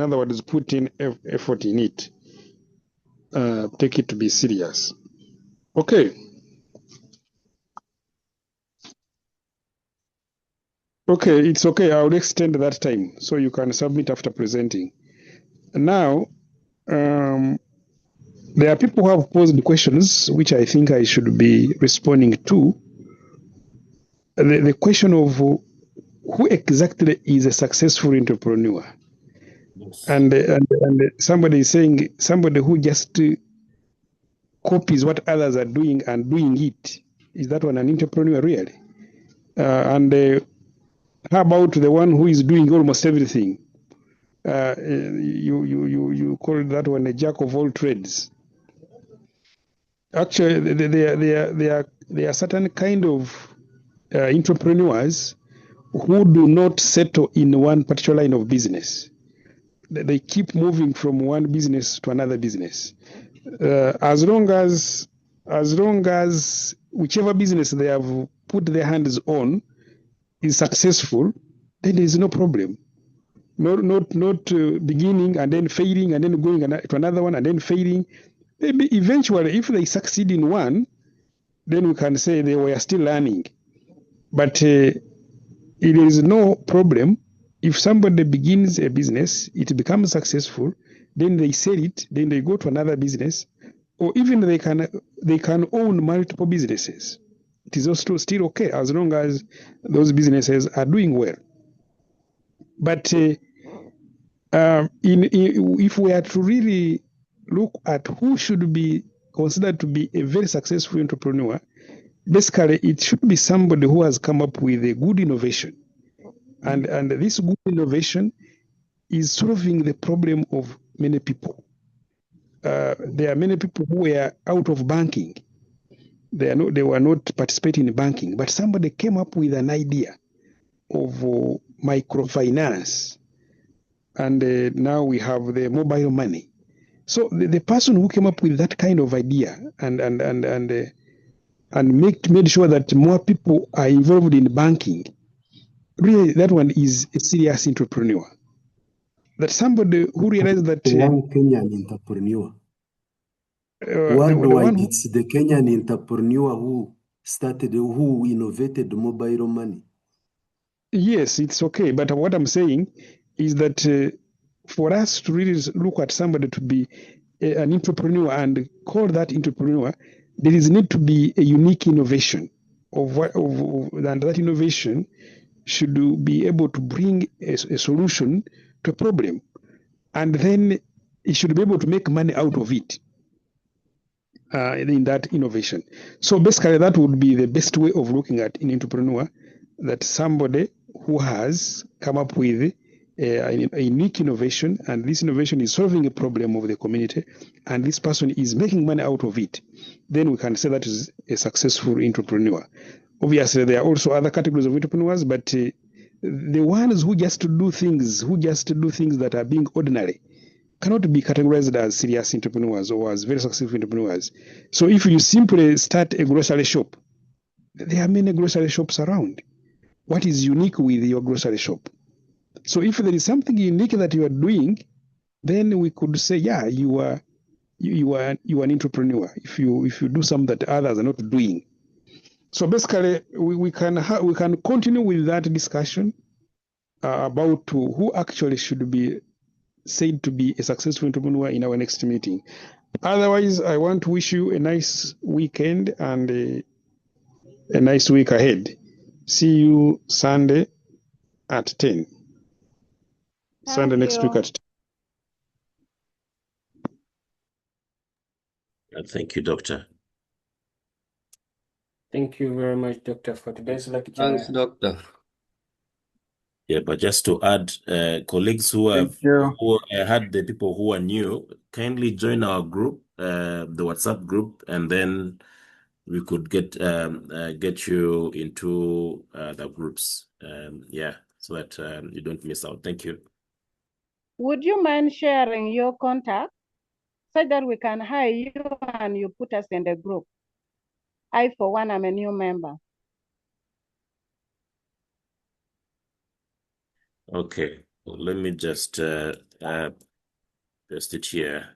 other words, put in effort in it. Take it to be serious. Okay. Okay, it's okay. I will extend that time so you can submit after presenting. Now, there are people who have posed questions which I think I should be responding to. The question of who exactly is a successful entrepreneur? Yes. And somebody is saying somebody who just copies what others are doing and doing it. Is that one an entrepreneur really? How about the one who is doing almost everything? You call that one a jack of all trades. Actually, there are certain kind of entrepreneurs who do not settle in one particular line of business. They keep moving from one business to another business. As long as whichever business they have put their hands on is successful, then there is no problem. Not beginning and then failing and then going to another one and then failing. Maybe eventually, if they succeed in one, then we can say they were still learning. But it is no problem if somebody begins a business, it becomes successful, then they sell it, then they go to another business, or even they can own multiple businesses. It is also still okay as long as those businesses are doing well. But if we are to really look at who should be considered to be a very successful entrepreneur, basically it should be somebody who has come up with a good innovation. And this good innovation is solving the problem of many people. There are many people who were out of banking. They were not participating in banking, but somebody came up with an idea of microfinance. And now we have the mobile money. So the person who came up with that kind of idea and made sure that more people are involved in banking, really that one is a serious entrepreneur. That somebody who realized that one Kenyan entrepreneur. Worldwide, it's the Kenyan entrepreneur who started, who innovated mobile money. Yes, it's okay. But what I'm saying is that for us to really look at somebody to be an entrepreneur and call that entrepreneur, there is need to be a unique innovation and that innovation should be able to bring a solution to a problem, and then it should be able to make money out of it in that innovation. So basically, that would be the best way of looking at an entrepreneur, that somebody who has come up with a unique innovation, and this innovation is solving a problem of the community, and this person is making money out of it. Then we can say that is a successful entrepreneur. Obviously, there are also other categories of entrepreneurs, but the ones who just do things that are being ordinary cannot be categorized as serious entrepreneurs or as very successful entrepreneurs. So if you simply start a grocery shop, there are many grocery shops around. What is unique with your grocery shop? So if there is something unique that you are doing, then we could say, yeah, you are an entrepreneur if you do something that others are not doing. So basically, we can continue with that discussion about who actually should be said to be a successful entrepreneur in our next meeting. Otherwise, I want to wish you a nice weekend and a nice week ahead. See you Sunday at 10. Sunday next week at 10. Thank you, Doctor. Thank you very much, Doctor, for today's lecture. Thanks, Doctor. Yeah, but just to add, colleagues who had the people who are new, kindly join our group, the WhatsApp group, and then we could get you into the groups. Yeah, so that you don't miss out. Thank you. Would you mind sharing your contact so that we can hire you and you put us in the group? I, for one, am a new member. Okay, well, let me just paste it here.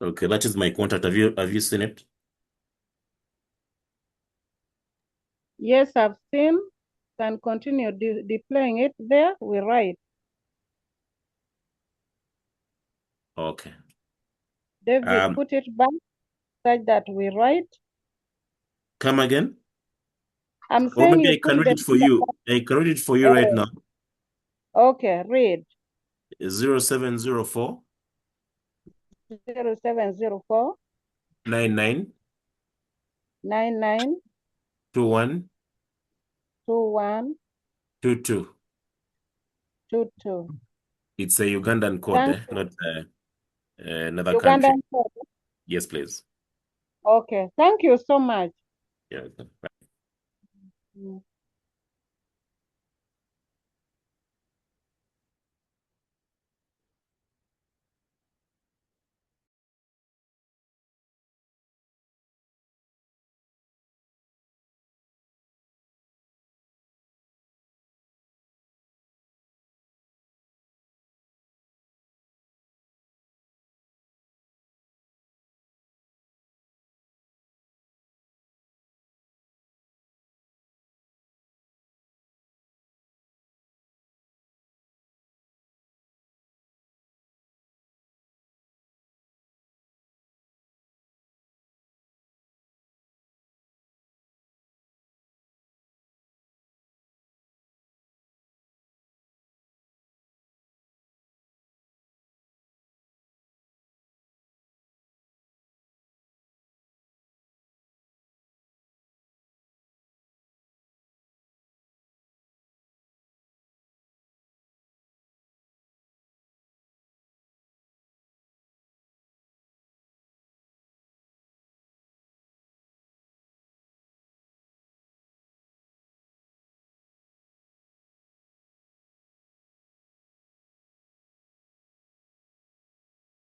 Okay, that is my contact. Have you seen it? Yes, I've seen. Can continue deploying it there. We write. Okay. David, put it back such that we write. Come again? I'm Or saying maybe you I can put read it for you. I can read it for you right now. Okay, read. 0704 0704 99 99 21 21 22. 22. It's a Ugandan code, not another country. Ugandan code. Yes, please. Okay, thank you so much. Yeah. Mm.